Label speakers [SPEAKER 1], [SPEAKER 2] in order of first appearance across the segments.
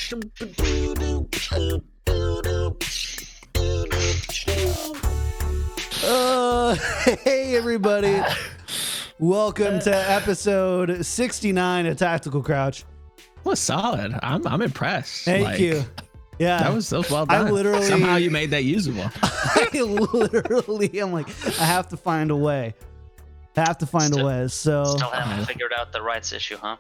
[SPEAKER 1] Hey everybody, welcome to episode 69 of Tactical Crouch.
[SPEAKER 2] Well, solid. I'm impressed.
[SPEAKER 1] Thank you. Yeah,
[SPEAKER 2] that was well done. Somehow you made that usable.
[SPEAKER 1] I'm like, I have to find a way. So
[SPEAKER 3] still haven't figured out the rights issue, huh?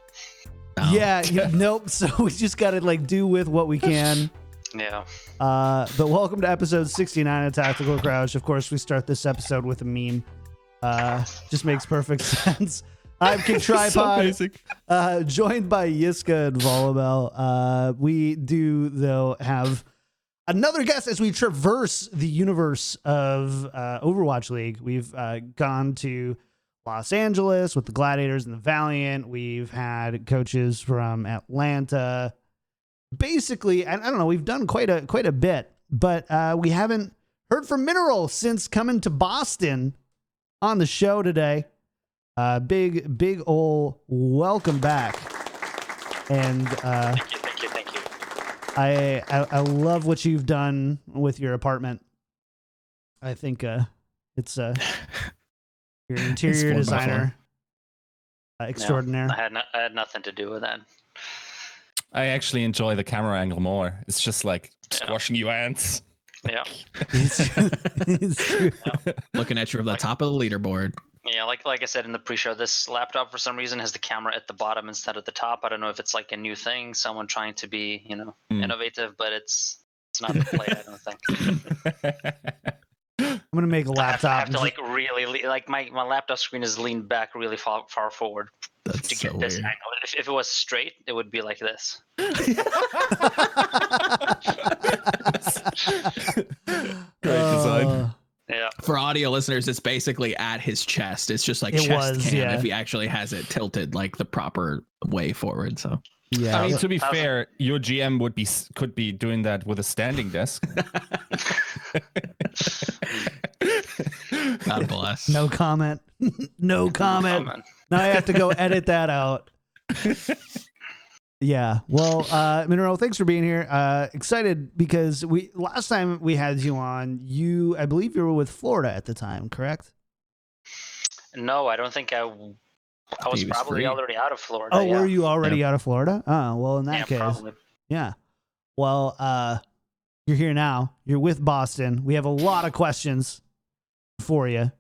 [SPEAKER 2] No.
[SPEAKER 1] Yeah, nope. So we just got to do with what we can.
[SPEAKER 3] Yeah.
[SPEAKER 1] But welcome to episode 69 of Tactical Crouch. Of course, we start this episode with a meme. Just makes perfect sense. I'm KickedTripod,
[SPEAKER 2] so
[SPEAKER 1] joined by Yiska and Volamel. We do, though, have another guest as we traverse the universe of Overwatch League. We've gone to Los Angeles with the Gladiators and the Valiant. We've had coaches from Atlanta. Basically, I don't know, we've done quite a bit, but we haven't heard from Mineral since coming to Boston on the show today. Big ol' welcome back. And
[SPEAKER 3] Thank you.
[SPEAKER 1] I love what you've done with your apartment. I think it's your interior designer extraordinaire.
[SPEAKER 3] No, I had nothing to do with that.
[SPEAKER 4] I actually enjoy the camera angle more. It's just like squashing you ants.
[SPEAKER 3] Yeah.
[SPEAKER 1] It's true.
[SPEAKER 2] Looking at you from the top of the leaderboard.
[SPEAKER 3] Yeah, like I said in the pre-show, this laptop for some reason has the camera at the bottom instead of the top. I don't know if it's like a new thing, someone trying to be, innovative, but it's not the play, I don't think.
[SPEAKER 1] I'm gonna make a laptop.
[SPEAKER 3] I have to really my laptop screen is leaned back really far forward
[SPEAKER 2] That's
[SPEAKER 3] to
[SPEAKER 2] so
[SPEAKER 3] get this
[SPEAKER 2] weird.
[SPEAKER 3] angle. If it was straight, it would be like this.
[SPEAKER 4] Great design.
[SPEAKER 3] Yeah.
[SPEAKER 2] For audio listeners, it's basically at his chest. It's just like
[SPEAKER 1] It
[SPEAKER 2] chest
[SPEAKER 1] was,
[SPEAKER 2] cam
[SPEAKER 1] yeah.
[SPEAKER 2] if he actually has it tilted like the proper way forward. So
[SPEAKER 1] Yeah.
[SPEAKER 4] I mean, to be
[SPEAKER 3] Thousand.
[SPEAKER 4] fair, your GM could be doing that with a standing desk.
[SPEAKER 2] God bless.
[SPEAKER 1] No comment. No comment.
[SPEAKER 3] Comment.
[SPEAKER 1] Now I have to go edit that out. Yeah. Well, Mineral, thanks for being here. Excited because last time we had you on, I believe you were with Florida at the time, correct?
[SPEAKER 3] No, I don't think I was
[SPEAKER 2] he was
[SPEAKER 3] probably
[SPEAKER 2] free.
[SPEAKER 3] already out of Florida.
[SPEAKER 1] Oh,
[SPEAKER 3] yeah.
[SPEAKER 1] were you already out of Florida? Oh, well, in that case.
[SPEAKER 3] Probably.
[SPEAKER 1] Yeah. Well, you're here now. You're with Boston. We have a lot of questions for you.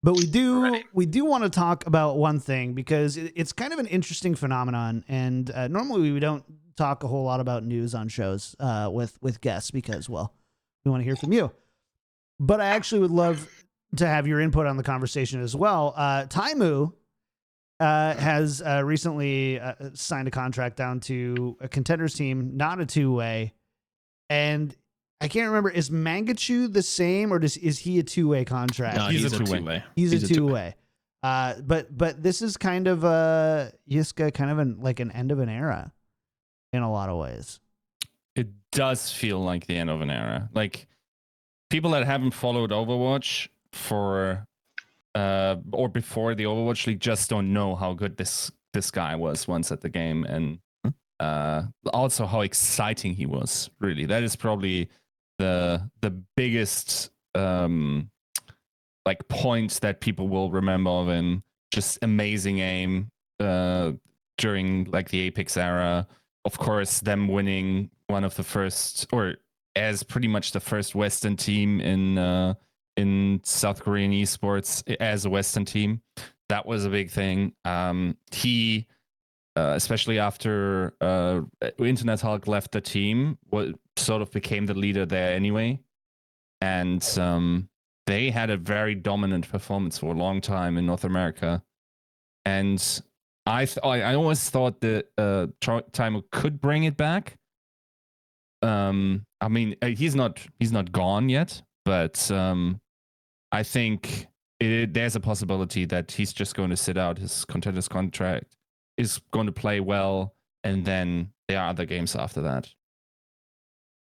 [SPEAKER 1] But we do want to talk about one thing because it's kind of an interesting phenomenon, and normally we don't talk a whole lot about news on shows with guests because, well, we want to hear from you. But I actually would love to have your input on the conversation as well. Taemoos has recently signed a contract down to a contenders team, not a two-way, and I can't remember. Is Mangachu the same, or is he a two-way contract?
[SPEAKER 2] No,
[SPEAKER 4] He's
[SPEAKER 2] he's
[SPEAKER 4] a
[SPEAKER 2] a
[SPEAKER 4] two-way.
[SPEAKER 2] two-way.
[SPEAKER 1] He's a two-way. But this is kind of Yiska, kind of an end of an era in a lot of ways.
[SPEAKER 4] It does feel like the end of an era. Like, people that haven't followed Overwatch for or before the Overwatch League just don't know how good this guy was once at the game, and also how exciting he was. Really, that is probably the biggest points that people will remember of him. Just amazing aim during like the Apex era. Of course, them winning one of the first, or as pretty much the first Western team in South Korean esports as a Western team. That was a big thing. He especially after Internet Hulk left the team, sort of became the leader there anyway. And they had a very dominant performance for a long time in North America. And I always thought that Taemoos could bring it back. I mean, he's not gone yet, but I think there's a possibility that he's just going to sit out his contenders contract, is going to play well, and then there are other games after that.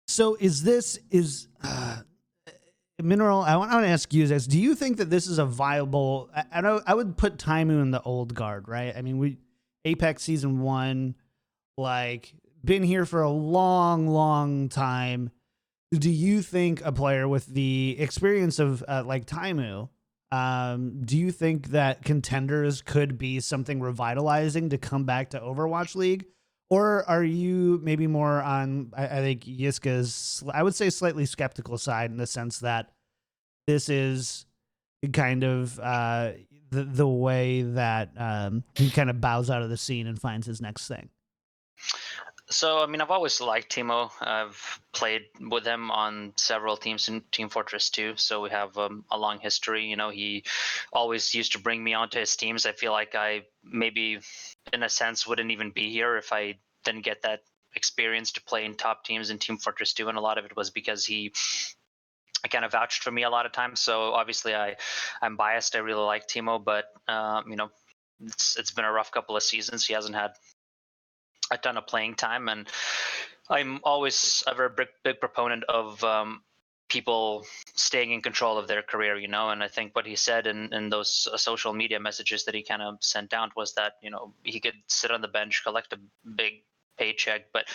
[SPEAKER 1] So is Mineral, I want to ask you this. Do you think that this is a viable, I know I would put Taemoos in the old guard, right? I mean, Apex season 1, like been here for a long, long time. Do you think a player with the experience of like Taemoo, do you think that contenders could be something revitalizing to come back to Overwatch League? Or are you maybe more on, I think, Yiska's, I would say, slightly skeptical side in the sense that this is kind of the way that he kind of bows out of the scene and finds his next thing?
[SPEAKER 3] So, I mean, I've always liked Timo. I've played with him on several teams in Team Fortress 2, so we have a long history. You know, he always used to bring me onto his teams. I feel like I maybe, in a sense, wouldn't even be here if I didn't get that experience to play in top teams in Team Fortress 2, and a lot of it was because he kind of vouched for me a lot of times. So obviously, I'm biased. I really like Timo, but you know, it's been a rough couple of seasons. He hasn't had a ton of playing time, and I'm always a very big proponent of people staying in control of their career, you know. And I think what he said in those social media messages that he kind of sent out was that, you know, he could sit on the bench, collect a big paycheck, but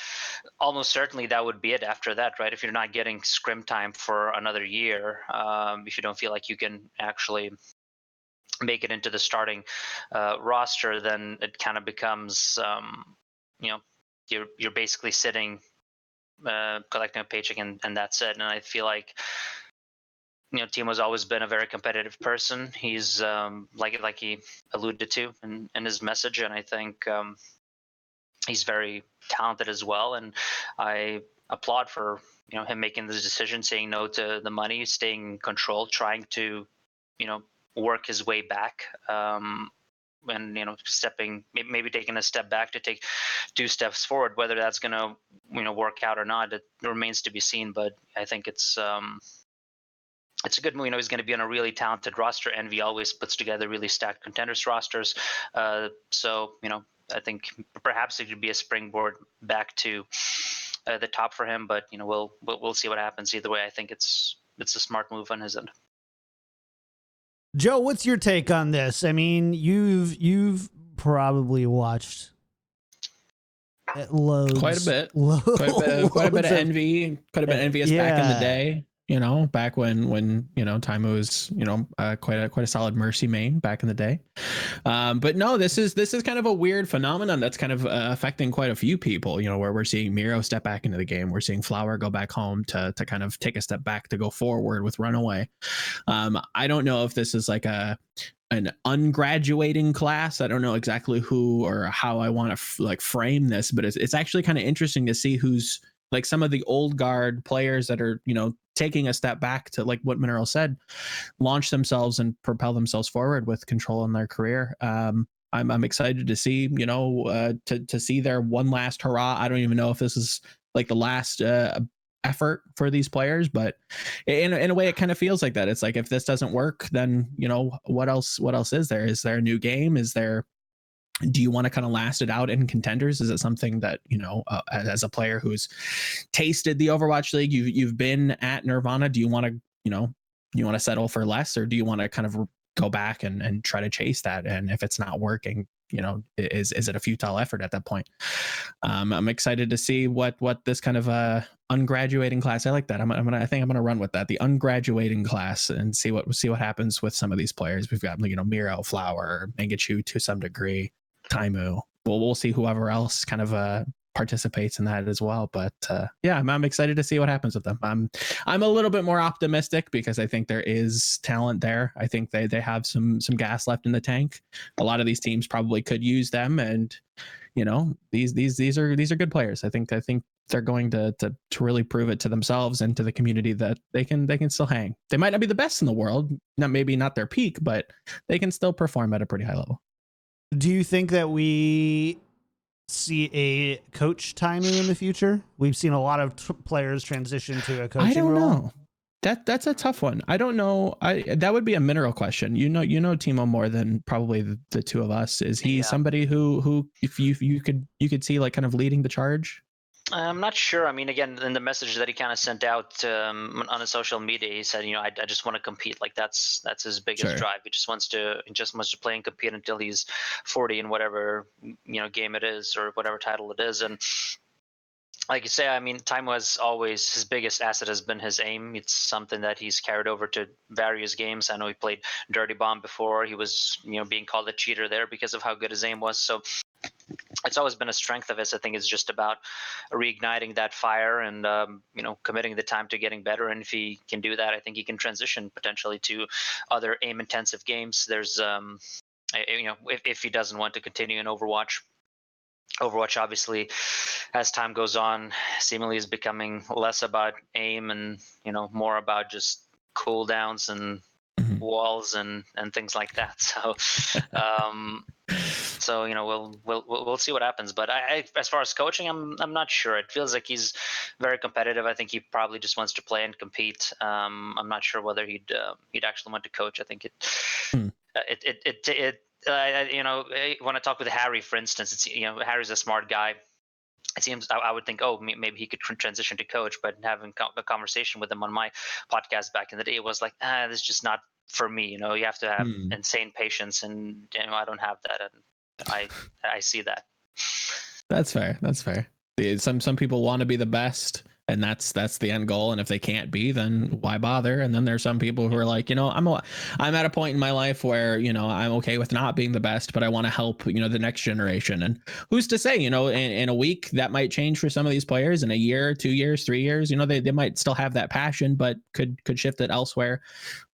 [SPEAKER 3] almost certainly that would be it after that, right? If you're not getting scrim time for another year, if you don't feel like you can actually make it into the starting roster, then it kind of becomes you know, you're basically sitting, collecting a paycheck, and that's it. And I feel like, you know, Timo's always been a very competitive person. He's like he alluded to in his message, and I think he's very talented as well. And I applaud for, you know, him making this decision, saying no to the money, staying in control, trying to, you know, work his way back. And, you know, stepping, maybe taking a step back to take 2 steps forward. Whether that's going to, you know, work out or not, it remains to be seen. But I think it's a good move. You know, he's going to be on a really talented roster. Envy always puts together really stacked contenders rosters. So, you know, I think perhaps it could be a springboard back to the top for him. But, you know, we'll see what happens. Either way, I think it's a smart move on his end.
[SPEAKER 1] Joe, what's your take on this? I mean, you've probably watched loads,
[SPEAKER 2] Quite a bit.
[SPEAKER 1] loads
[SPEAKER 2] Quite a bit of envy. Quite a bit envious back in the day. You know, back when you know, Taemoos was, you know, quite a solid Mercy main back in the day. But no, this is kind of a weird phenomenon that's kind of affecting quite a few people. You know, where we're seeing Miro step back into the game, we're seeing Flower go back home to kind of take a step back to go forward with Runaway. I don't know if this is like an ungraduating class. I don't know exactly who or how I want to like frame this, but it's actually kind of interesting to see who's like some of the old guard players that are, you know, taking a step back to, like what Mineral said, launch themselves and propel themselves forward with control in their career. I'm excited to see, you know, to see their one last hurrah. I don't even know if this is like the last effort for these players, but in a way it kind of feels like that. It's like, if this doesn't work, then, you know, what else is there? Is there a new game? Do you want to kind of last it out in contenders? Is it something that, you know, as a player who's tasted the Overwatch League, you've been at Nirvana, do you want to, you know, settle for less, or do you want to kind of go back and try to chase that? And if it's not working, you know, is it a futile effort at that point? I'm excited to see what this kind of ungraduating class. I like that. I think I'm gonna run with that, the ungraduating class, and see what happens with some of these players. We've got, you know, Miro, Flower, Mangachu to some degree, Taemoo. We'll see whoever else kind of participates in that as well. But yeah, I'm excited to see what happens with them. I'm a little bit more optimistic because I think there is talent there. I think they have some gas left in the tank. A lot of these teams probably could use them, and you know, these are good players. I think they're going to really prove it to themselves and to the community that they can still hang. They might not be the best in the world, maybe not their peak, but they can still perform at a pretty high level.
[SPEAKER 1] Do you think that we see a coach Taemoo in the future? We've seen a lot of players transition to a coaching role.
[SPEAKER 2] I don't know. That's a tough one. I don't know. That would be a Mineral question. You know Timo more than probably the two of us. Is he somebody who if you could see like kind of leading the charge?
[SPEAKER 3] I'm not sure. I mean, again, in the message that he kind of sent out on his social media, he said, you know, I just want to compete. Like that's his biggest drive. He just wants to play and compete until he's 40 in whatever, you know, game it is or whatever title it is. And like you say, I mean, time was always his biggest asset has been his aim. It's something that he's carried over to various games. I know he played Dirty Bomb before. He was, being called a cheater there because of how good his aim was. So it's always been a strength of his. I think it's just about reigniting that fire and committing the time to getting better. And if he can do that, I think he can transition potentially to other aim-intensive games. There's if he doesn't want to continue in Overwatch. Overwatch, obviously, as time goes on, seemingly is becoming less about aim and more about just cooldowns and walls and things like that. So we'll see what happens. But I as far as coaching, I'm not sure. It feels like he's very competitive. I think he probably just wants to play and compete. I'm not sure whether he'd actually want to coach. I think when I talk with Harry, for instance, it's Harry's a smart guy. It seems I would think, maybe he could transition to coach, but having a conversation with him on my podcast back in the day, it was like, this is just not for me. You have to have insane patience, and I don't have that, and I see that.
[SPEAKER 2] That's fair. That's fair. Some people want to be the best, and that's the end goal. And if they can't be, then why bother? And then there's some people who are like, I'm at a point in my life where I'm okay with not being the best, but I want to help the next generation. And who's to say, in a week that might change for some of these players. In a year, 2 years, 3 years, they might still have that passion, but could shift it elsewhere.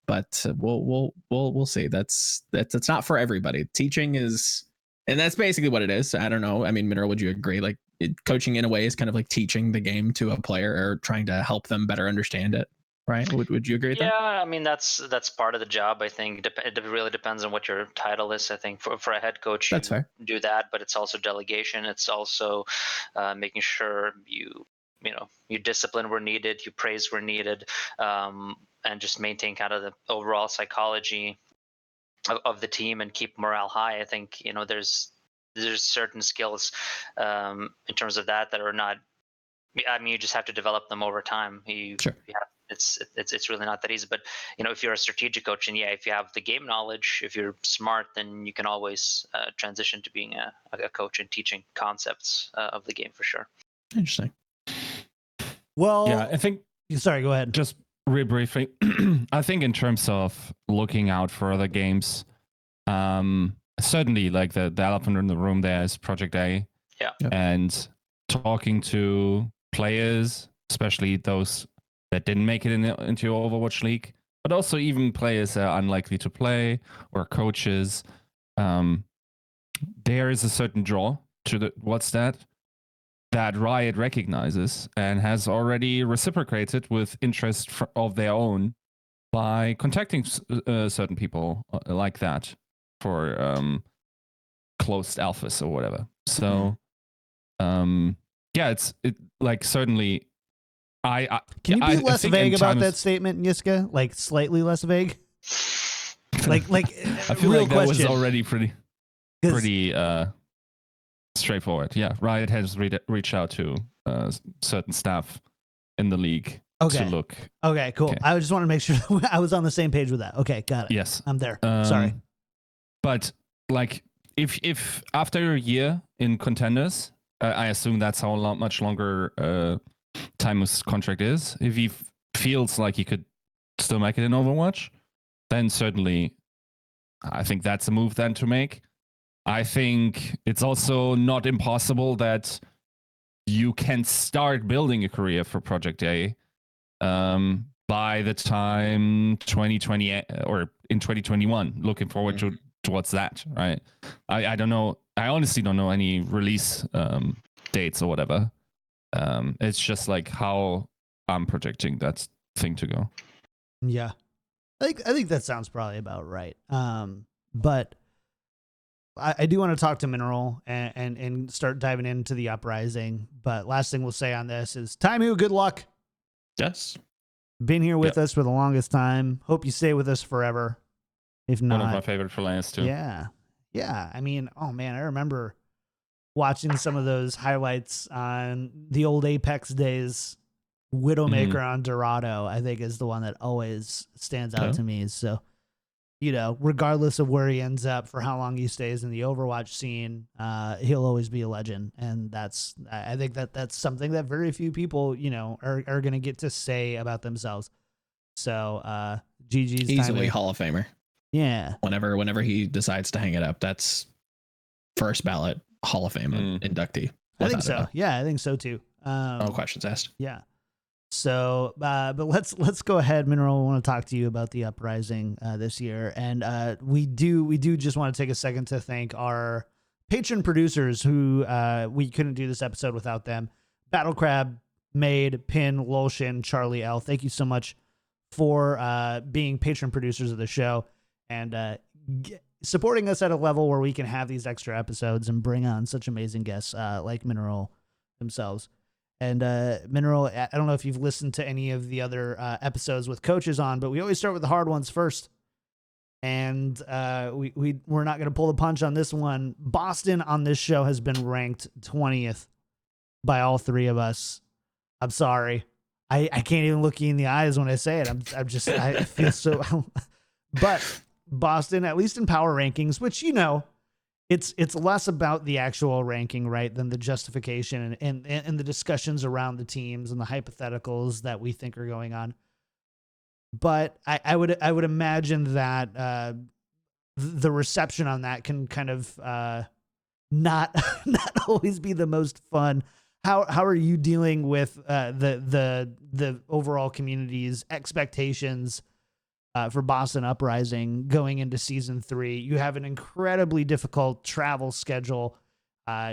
[SPEAKER 2] But we'll see. That's not for everybody. Teaching is. And that's basically what it is. I don't know. I mean, Mineral, would you agree? Like coaching in a way is kind of like teaching the game to a player or trying to help them better understand it, right? Would you agree with that?
[SPEAKER 3] Yeah, I mean that's part of the job. I think it really depends on what your title is. I think for a head coach,
[SPEAKER 2] that's fair.
[SPEAKER 3] Do that, but it's also delegation. It's also making sure you discipline where needed, you praise where needed, and just maintain kind of the overall psychology of the team and keep morale high. I think there's certain skills in terms of that are not. I mean, you just have to develop them over time.
[SPEAKER 2] Sure.
[SPEAKER 3] It's really not that easy. But if you're a strategic coach, and if you have the game knowledge, if you're smart, then you can always transition to being a coach and teaching concepts of the game for sure.
[SPEAKER 2] Interesting.
[SPEAKER 1] Well,
[SPEAKER 4] yeah, I think.
[SPEAKER 1] Sorry, go ahead.
[SPEAKER 4] Just real briefly, I think in terms of looking out for other games, certainly like the elephant in the room there is Project A.
[SPEAKER 3] Yeah.
[SPEAKER 4] And talking to players, especially those that didn't make it into Overwatch League, but also even players that are unlikely to play or coaches, there is a certain draw to that Riot recognizes and has already reciprocated with interest of their own by contacting certain people like that for closed alphas or whatever. So, it's like certainly.
[SPEAKER 1] Can you be less vague about that statement, Yiska? Like slightly less vague. like
[SPEAKER 4] I feel
[SPEAKER 1] real
[SPEAKER 4] like that
[SPEAKER 1] question.
[SPEAKER 4] was already pretty straightforward. Yeah, Riot has reached out to certain staff in the league to look.
[SPEAKER 1] Okay, cool.
[SPEAKER 4] Okay.
[SPEAKER 1] I just want to make sure I was on the same page with that. Okay, got it.
[SPEAKER 4] Yes,
[SPEAKER 1] I'm there. Sorry,
[SPEAKER 4] but like if after a year in contenders, I assume that's how much longer Taemoos' contract is. If he feels like he could still make it in Overwatch, then certainly I think that's a move then to make. I think it's also not impossible that you can start building a career for Project A by the time 2020 or in 2021. Looking forward towards that, right? I don't know. I honestly don't know any release dates or whatever. It's just like how I'm projecting that thing to go.
[SPEAKER 1] Yeah, I think that sounds probably about right. But I do want to talk to Mineral and start diving into the Uprising. But last thing we'll say on this is Taemoo, good luck.
[SPEAKER 2] Yes.
[SPEAKER 1] Been here with us for the longest time. Hope you stay with us forever. If not,
[SPEAKER 4] one of my favorite players too.
[SPEAKER 1] Yeah. Yeah. I mean, oh man, I remember watching some of those highlights on the old Apex days. Widowmaker on Dorado, I think, is the one that always stands out to me. So you know, regardless of where he ends up, for how long he stays in the Overwatch scene, he'll always be a legend. And I think that's something that very few people, you know, are going to get to say about themselves. So, GG's
[SPEAKER 2] easily Hall of Famer.
[SPEAKER 1] Yeah.
[SPEAKER 2] Whenever he decides to hang it up, that's first ballot Hall of Fame inductee.
[SPEAKER 1] I think so. Yeah, I think so too.
[SPEAKER 2] No questions asked.
[SPEAKER 1] Yeah. So, but let's go ahead, Mineral. I want to talk to you about the Uprising this year, and we do just want to take a second to thank our patron producers who we couldn't do this episode without them. Battle Crab, Maid, Pin, Lolshin, Charlie L. Thank you so much for being patron producers of the show and supporting us at a level where we can have these extra episodes and bring on such amazing guests like Mineral themselves. And Mineral, I don't know if you've listened to any of the other episodes with coaches on, but we always start with the hard ones first. And we're not going to pull the punch on this one. Boston on this show has been ranked 20th by all three of us. I'm sorry. I can't even look you in the eyes when I say it. I feel so. But Boston, at least in power rankings, which, you know, it's less about the actual ranking, right, than the justification and the discussions around the teams and the hypotheticals that we think are going on. But I would imagine that the reception on that can kind of not always be the most fun. How are you dealing with the overall community's expectations for Boston Uprising going into season 3? You have an incredibly difficult travel schedule.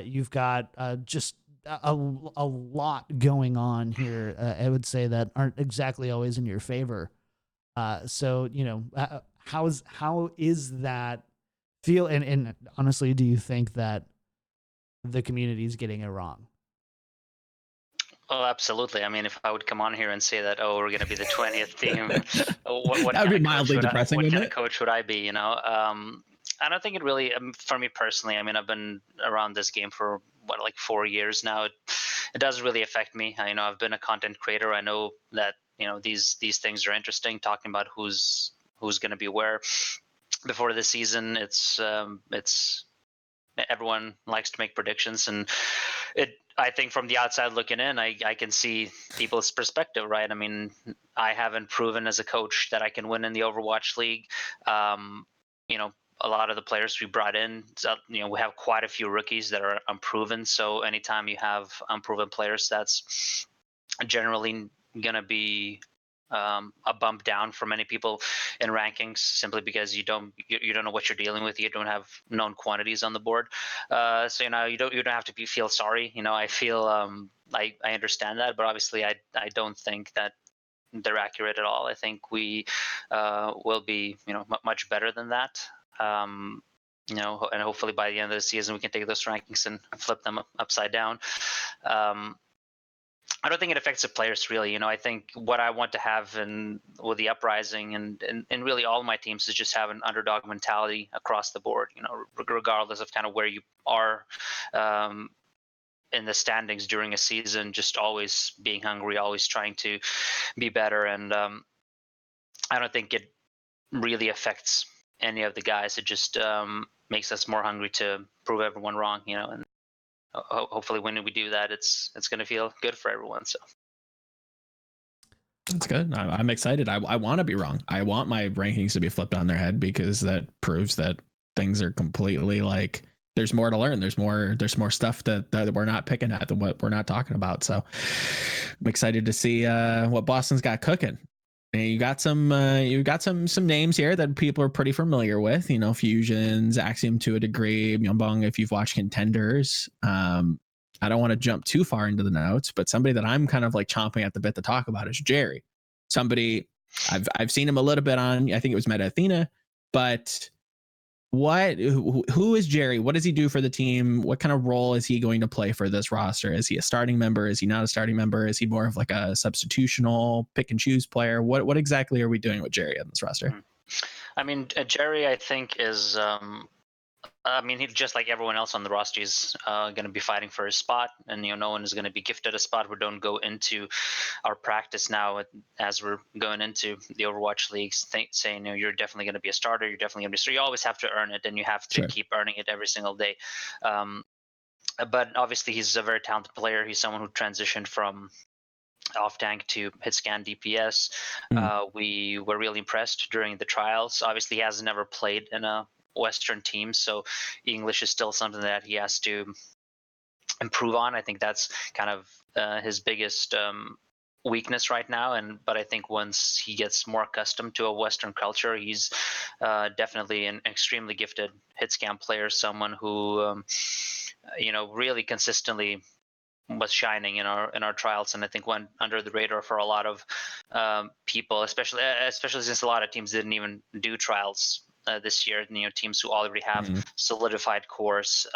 [SPEAKER 1] You've got just a lot going on here. I would say that aren't exactly always in your favor. So, you know, how is that feel? And honestly, do you think that the community is getting it wrong?
[SPEAKER 3] Oh, absolutely. I mean, if I would come on here and say that, oh, we're going to be the 20th team, what
[SPEAKER 2] that would be mildly depressing.
[SPEAKER 3] What kind
[SPEAKER 2] of
[SPEAKER 3] coach would I be? You know, I don't think it really. For me personally, I mean, I've been around this game for like 4 years now. It doesn't really affect me. You know, I've been a content creator. I know that, you know, these things are interesting. Talking about who's going to be where before the season. It's everyone likes to make predictions, and I think from the outside looking in, I can see people's perspective, right? I mean, I haven't proven as a coach that I can win in the Overwatch League. You know, a lot of the players we brought in, you know, we have quite a few rookies that are unproven. So anytime you have unproven players, that's generally going to be a bump down for many people in rankings, simply because you don't know what you're dealing with. You don't have known quantities on the board. So, you know, you don't have to feel sorry. You know, I feel I understand that, but obviously I don't think that they're accurate at all. I think we will be, you know, much better than that. You know, and hopefully by the end of the season we can take those rankings and flip them upside down. I don't think it affects the players really. You know, I think what I want to have with the Uprising and really all my teams is just have an underdog mentality across the board, you know, regardless of kind of where you are in the standings during a season, just always being hungry, always trying to be better. And I don't think it really affects any of the guys. It just makes us more hungry to prove everyone wrong, you know, and hopefully when we do that, it's going to feel good for everyone. So
[SPEAKER 2] that's good. I'm excited. I want to be wrong. I want my rankings to be flipped on their head, because that proves that things are completely like, there's more to learn. There's more stuff that we're not picking at than what we're not talking about. So I'm excited to see what Boston's got cooking. And you got some names here that people are pretty familiar with, you know, Fusions, Axiom to a degree, Myeonbong, if you've watched Contenders. I don't want to jump too far into the notes, but somebody that I'm kind of like chomping at the bit to talk about is Jerry. Somebody I've seen him a little bit on, I think it was Meta Athena, but who is Jerry? What does he do for the team? What kind of role is he going to play for this roster? Is he a starting member? Is he not a starting member? Is he more of like a substitutional pick and choose player? What exactly are we doing with Jerry on this roster?
[SPEAKER 3] I mean, Jerry, I think is I mean, he just like everyone else on the roster, he's going to be fighting for his spot, and no one is going to be gifted a spot. We don't go into our practice now as we're going into the Overwatch leagues, saying you're definitely going to be a starter. You're definitely going to be. So you always have to earn it, and you have to keep earning it every single day. But obviously, he's a very talented player. He's someone who transitioned from off tank to hit scan DPS. We were really impressed during the trials. Obviously, he has never played in a Western team, so English is still something that he has to improve on. I think that's kind of his biggest weakness right now. But I think once he gets more accustomed to a Western culture, he's definitely an extremely gifted hit scan player. Someone who really consistently was shining in our trials, and I think went under the radar for a lot of people, especially since a lot of teams didn't even do trials this year. Teams who already have solidified cores,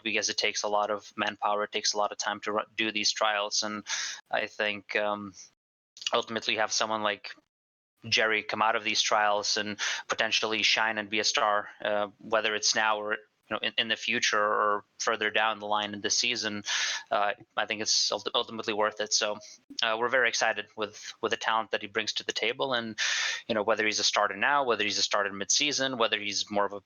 [SPEAKER 3] because it takes a lot of manpower, it takes a lot of time to do these trials, and I think ultimately have someone like Jerry come out of these trials and potentially shine and be a star, whether it's now or in the future or further down the line in the season. I think it's ultimately worth it. So we're very excited with the talent that he brings to the table, and whether he's a starter now, whether he's a starter mid-season, whether he's more of a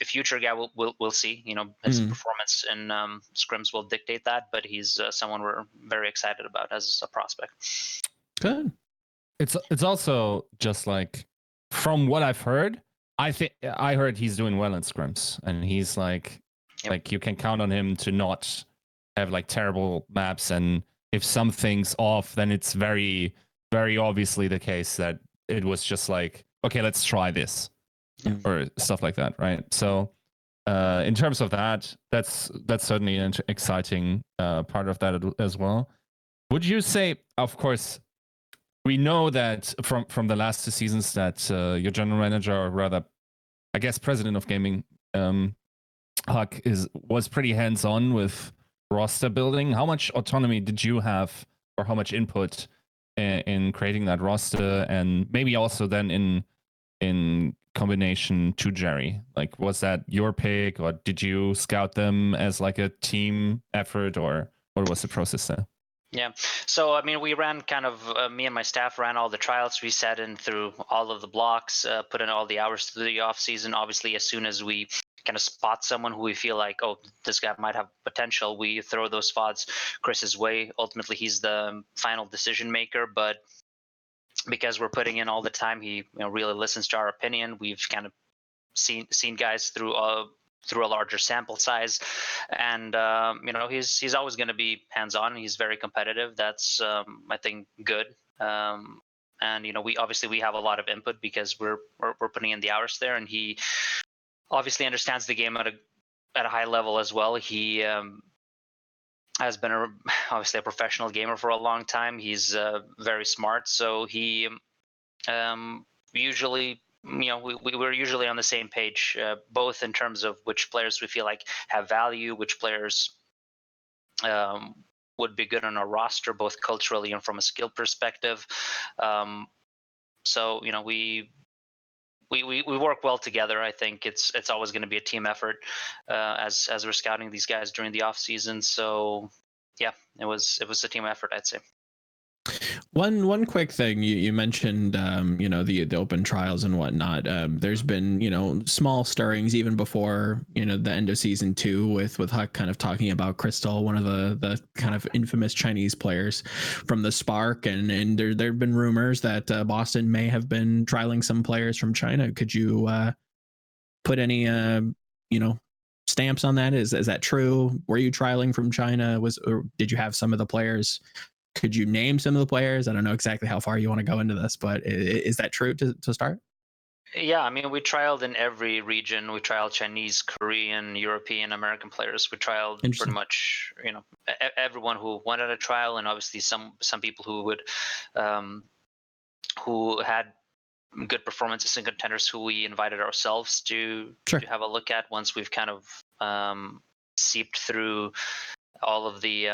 [SPEAKER 3] a future guy, we'll see. His performance in scrims will dictate that, but he's someone we're very excited about as a prospect.
[SPEAKER 2] Good.
[SPEAKER 4] It's also just like, from what I've heard, I heard he's doing well in scrims, and he's like you can count on him to not have like terrible maps, and if something's off, then it's very, very obviously the case that it was just like, okay, let's try this or stuff like that, right? So in terms of that, that's certainly an exciting part of that as well. Would you say, of course, we know that from the last 2 seasons that your general manager, or rather, I guess, president of gaming, Huck, was pretty hands-on with roster building. How much autonomy did you have, or how much input in creating that roster, and maybe also then in combination to Jerry? Like, was that your pick, or did you scout them as like a team effort, or what was the process there?
[SPEAKER 3] Yeah. So, I mean, we ran kind of, me and my staff ran all the trials. We sat in through all of the blocks, put in all the hours through the off season. Obviously, as soon as we kind of spot someone who we feel like, oh, this guy might have potential, we throw those spots Chris's way. Ultimately, he's the final decision maker, but because we're putting in all the time, he really listens to our opinion. We've kind of seen guys through a larger sample size, and he's always going to be hands-on. He's very competitive. That's I think good. And we have a lot of input because we're putting in the hours there, and he obviously understands the game at a high level as well. He has been obviously a professional gamer for a long time. He's very smart, so he usually, we're usually on the same page, both in terms of which players we feel like have value, which players would be good on our roster, both culturally and from a skill perspective. So we work well together. I think it's always going to be a team effort as we're scouting these guys during the off season. So yeah, it was a team effort, I'd say.
[SPEAKER 2] One quick thing, you mentioned the open trials and whatnot. There's been small stirrings even before the end of season 2 with Huck kind of talking about Crystal, one of the kind of infamous Chinese players from the Spark, and there've been rumors that Boston may have been trialing some players from China. Could you put any stamps on that? Is that true? Were you trialing from China? Or did you have some of the players? Could you name some of the players? I don't know exactly how far you want to go into this, but is that true to start?
[SPEAKER 3] Yeah, I mean, we trialed in every region. We trialed Chinese, Korean, European, American players. We trialed pretty much, everyone who wanted a trial, and obviously some people who would, who had good performances and contenders who we invited ourselves to have a look at once we've kind of seeped through all of the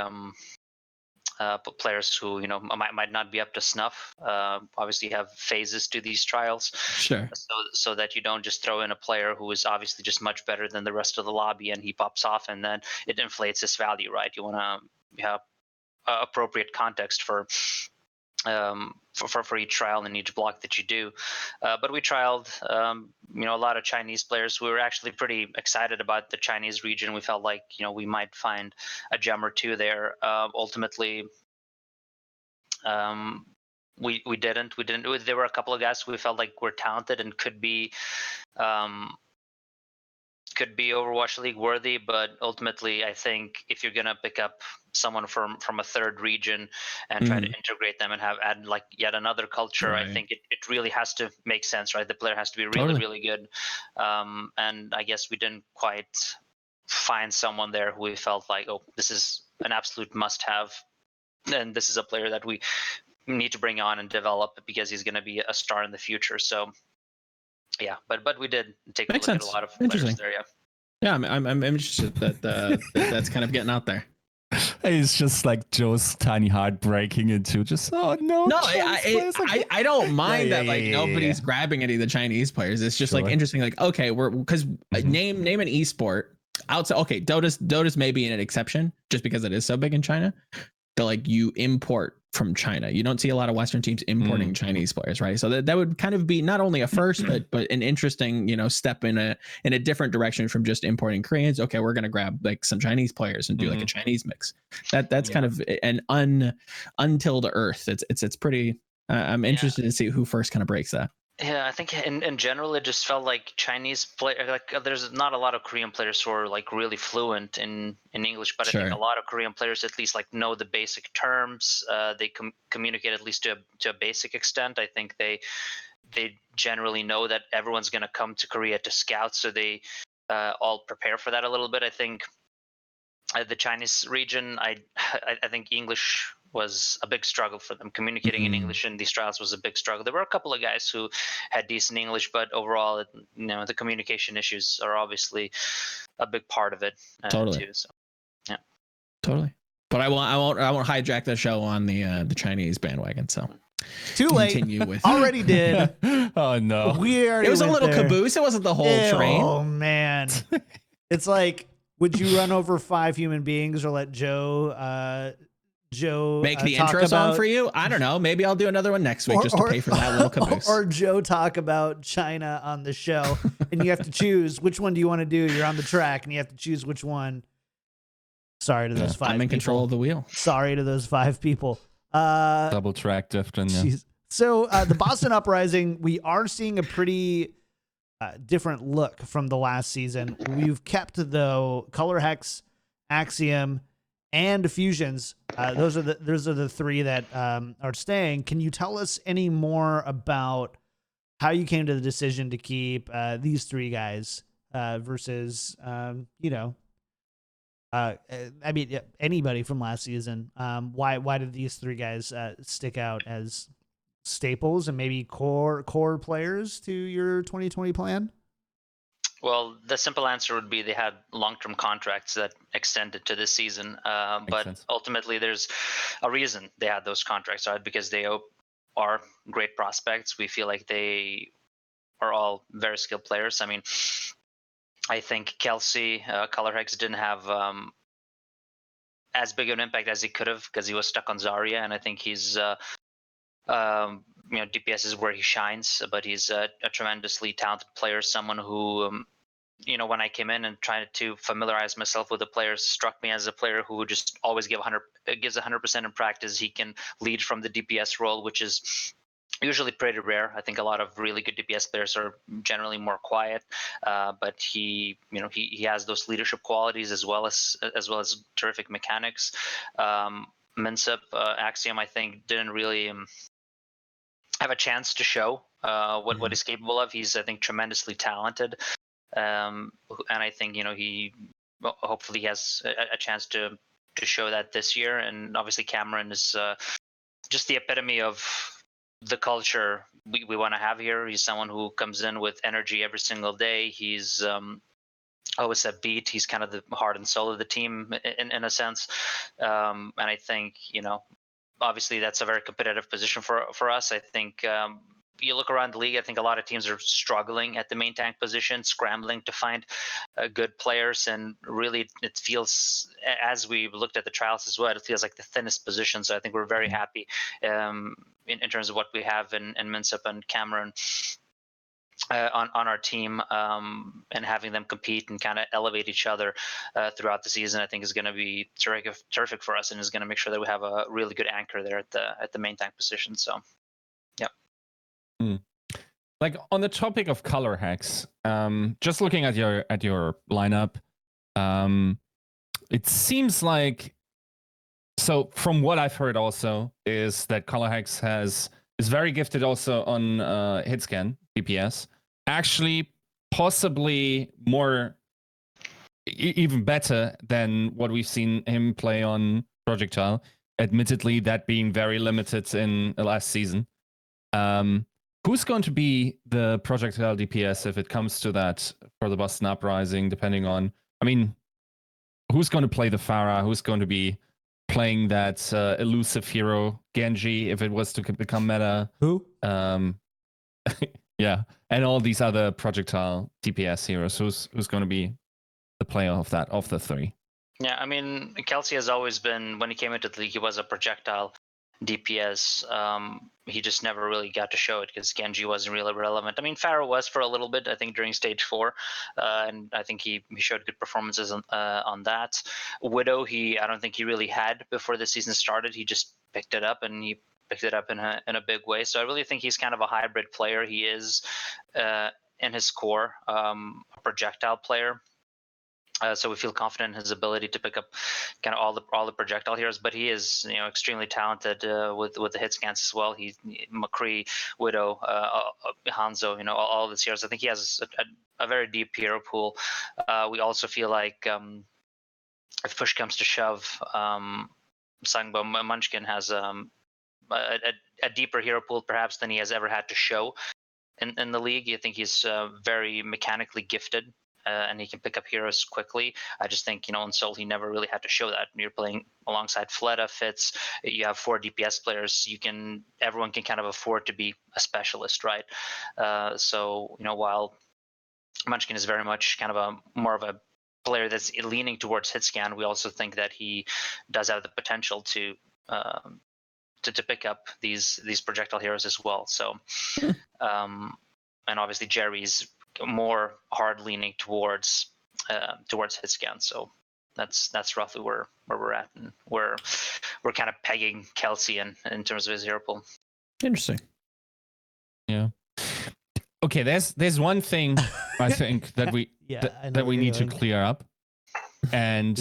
[SPEAKER 3] players who might not be up to snuff. Obviously, you have phases to these trials,
[SPEAKER 2] Sure.
[SPEAKER 3] so that you don't just throw in a player who is obviously just much better than the rest of the lobby and he pops off and then it inflates his value, right? You want to have appropriate context for each trial and each block that you do. But we trialed, a lot of Chinese players. We were actually pretty excited about the Chinese region. We felt like, we might find a gem or two there. Ultimately, we didn't. There were a couple of guys who we felt like were talented and could be Overwatch League worthy, but ultimately, I think if you're gonna pick up someone from a third region and try to integrate them and add like yet another culture,
[SPEAKER 2] Right.
[SPEAKER 3] I think it really has to make sense, right? The player has to be really,
[SPEAKER 2] Totally.
[SPEAKER 3] really good. And I guess we didn't quite find someone there who we felt like, oh, this is an absolute must-have, and this is a player that we need to bring on and develop because he's going to be a star in the future. So yeah, but we did take
[SPEAKER 2] Makes
[SPEAKER 3] a look
[SPEAKER 2] sense.
[SPEAKER 3] at a lot of
[SPEAKER 2] Interesting.
[SPEAKER 3] players there. Yeah.
[SPEAKER 2] Yeah, I'm interested that that's kind of getting out there.
[SPEAKER 4] It's just like Joe's tiny heart breaking into just, oh no.
[SPEAKER 2] No,
[SPEAKER 4] Chinese players are good.
[SPEAKER 2] I don't mind
[SPEAKER 4] Yeah,
[SPEAKER 2] that like
[SPEAKER 4] yeah,
[SPEAKER 2] nobody's
[SPEAKER 4] yeah.
[SPEAKER 2] grabbing any of the Chinese players. It's just like
[SPEAKER 4] Sure.
[SPEAKER 2] interesting. Like, okay, we're because
[SPEAKER 4] Mhm.
[SPEAKER 2] name an esport outside. Okay, Dota's maybe an exception just because it is so big in China. That like you import from China. You don't see a lot of Western teams importing Chinese players, right? So that would kind of be not only a first, but an interesting, step in a different direction from just importing Koreans. Okay, we're gonna grab like some Chinese players and do like a Chinese mix. That's kind of an untilled earth. It's pretty. I'm interested to see who first kind of breaks that.
[SPEAKER 3] Yeah, I think in general it just felt like Chinese there's not a lot of Korean players who are like really fluent in English, but
[SPEAKER 2] Sure.
[SPEAKER 3] I think a lot of Korean players at least like know the basic terms. They communicate at least to a basic extent. I think they generally know that everyone's going to come to Korea to scout, so they all prepare for that a little bit. I think the Chinese region, I think English was a big struggle for them. Communicating in English in these trials was a big struggle. There were a couple of guys who had decent English, but overall, the communication issues are obviously a big part of it
[SPEAKER 2] Totally.
[SPEAKER 3] too. So, yeah,
[SPEAKER 2] totally. But I won't hijack the show on the Chinese bandwagon. So
[SPEAKER 1] Too late.
[SPEAKER 2] continue with
[SPEAKER 1] Already did.
[SPEAKER 4] Oh no.
[SPEAKER 1] We already
[SPEAKER 2] it was a
[SPEAKER 1] went
[SPEAKER 2] little
[SPEAKER 1] there.
[SPEAKER 2] caboose. It wasn't the whole train.
[SPEAKER 1] Oh man. It's like, would you run over 5 human beings or let Joe
[SPEAKER 2] Make the
[SPEAKER 1] talk
[SPEAKER 2] intro song
[SPEAKER 1] about,
[SPEAKER 2] for you. I don't know. Maybe I'll do another one next week just to pay for that little caboose.
[SPEAKER 1] or Joe talk about China on the show, and you have to choose which one do you want to do. You're on the track, and you have to choose which one. Sorry to those 5 people.
[SPEAKER 2] I'm in control of the wheel.
[SPEAKER 1] Sorry to those 5 people.
[SPEAKER 4] Double track, Defton. Yeah.
[SPEAKER 1] So the Boston Uprising, we are seeing a pretty different look from the last season. We've kept, though, Color Hex, Axiom, and Fusions. Those are the 3 that are staying. Can you tell us any more about how you came to the decision to keep these 3 guys versus I mean, anybody from last season? Why did these 3 guys stick out as staples and maybe core players to your 2020 plan?
[SPEAKER 3] Well, the simple answer would be they had long-term contracts that extended to this season. But
[SPEAKER 4] sense.
[SPEAKER 3] ultimately, there's a reason they had those contracts, right? Because they are great prospects. We feel like they are all very skilled players. I mean, I think Kelsey, Color Hex didn't have as big of an impact as he could have because he was stuck on Zarya, and I think he's DPS is where he shines, but he's a tremendously talented player, someone who when I came in and tried to familiarize myself with the players, struck me as a player who would just always gives 100% in practice. He can lead from the DPS role, which is usually pretty rare. I think a lot of really good DPS players are generally more quiet, but he has those leadership qualities as well as terrific mechanics. Minsep, Axiom, I think, didn't really have a chance to show what he's capable of. He's, I think, tremendously talented, and I think he hopefully has a chance to show that this year. And obviously, Cameron is just the epitome of the culture we want to have here. He's someone who comes in with energy every single day. He's always a beat. He's kind of the heart and soul of the team in a sense. And I think, obviously that's a very competitive position for us. I think you look around the league, I think a lot of teams are struggling at the main tank position, scrambling to find good players. And really, it feels, as we looked at the trials as well, it feels like the thinnest position. So I think we're very happy in terms of what we have in Minsep and Cameron on our team, and having them compete and kind of elevate each other throughout the season, I think is going to be terrific for us, and is going to make sure that we have a really good anchor there at the main tank position. So, yeah.
[SPEAKER 4] Like on the topic of color hacks, just looking at your lineup, it seems like, so from what I've heard also is that color hacks is very gifted also on hit scan DPS. Actually, possibly more, even better than what we've seen him play on projectile. Admittedly, that being very limited in the last season. Who's going to be the projectile DPS if it comes to that for the Boston Uprising, depending on, who's going to play the Pharah? Who's going to be playing that elusive hero, Genji, if it was to become meta?
[SPEAKER 1] Who?
[SPEAKER 4] Yeah, and all these other projectile DPS heroes. Who's going to be the player of the three?
[SPEAKER 3] Yeah, Kelsey has always been, when he came into the league, he was a projectile DPS. He just never really got to show it because Genji wasn't really relevant. Pharah was for a little bit, I think, during stage 4, and I think he showed good performances on that. Widow, I don't think he really had before the season started. He just picked it up, and he picked it up in a big way. So I really think he's kind of a hybrid player. He is, in his core, a projectile player. So we feel confident in his ability to pick up kind of all the projectile heroes, but he is extremely talented with the hit scans as well. McCree, Widow, Hanzo, all of his heroes. I think he has a very deep hero pool. We also feel like if push comes to shove, Sangbo Munchkin has a deeper hero pool perhaps than he has ever had to show in the league. I think he's very mechanically gifted. And he can pick up heroes quickly. I just think, in Seoul, he never really had to show that. You're playing alongside Fleta, Fitz. You have 4 DPS players. Everyone can kind of afford to be a specialist, right? So, while Munchkin is very much kind of more of a player that's leaning towards hit scan, we also think that he does have the potential to pick up these projectile heroes as well. So, and obviously Jerry's more hard leaning towards hit scan. So that's roughly where we're at, and we're kind of pegging Kelsey in terms of his hero pool.
[SPEAKER 2] Interesting.
[SPEAKER 4] Yeah. Okay, there's one thing I think that we that we need to clear up, and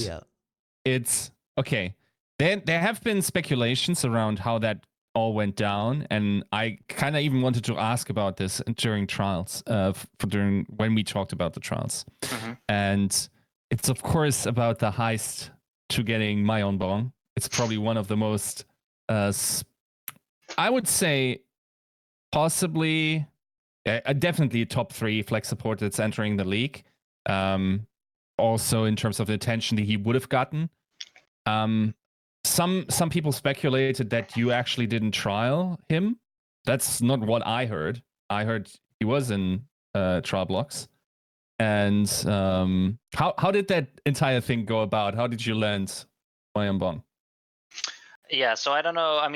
[SPEAKER 4] it's okay. There have been speculations around how that all went down, and I kind of even wanted to ask about this during trials, during when we talked about the trials. And it's of course about the heist to getting Myeonbong. It's probably one of the most, I would say, possibly, definitely a top 3 flex support that's entering the league. Also in terms of the attention that he would have gotten. Some people speculated that you actually didn't trial him. That's not what I heard. I heard he was in trial blocks. And how did that entire thing go about? How did you land Myeonbong?
[SPEAKER 3] Yeah, so I don't know.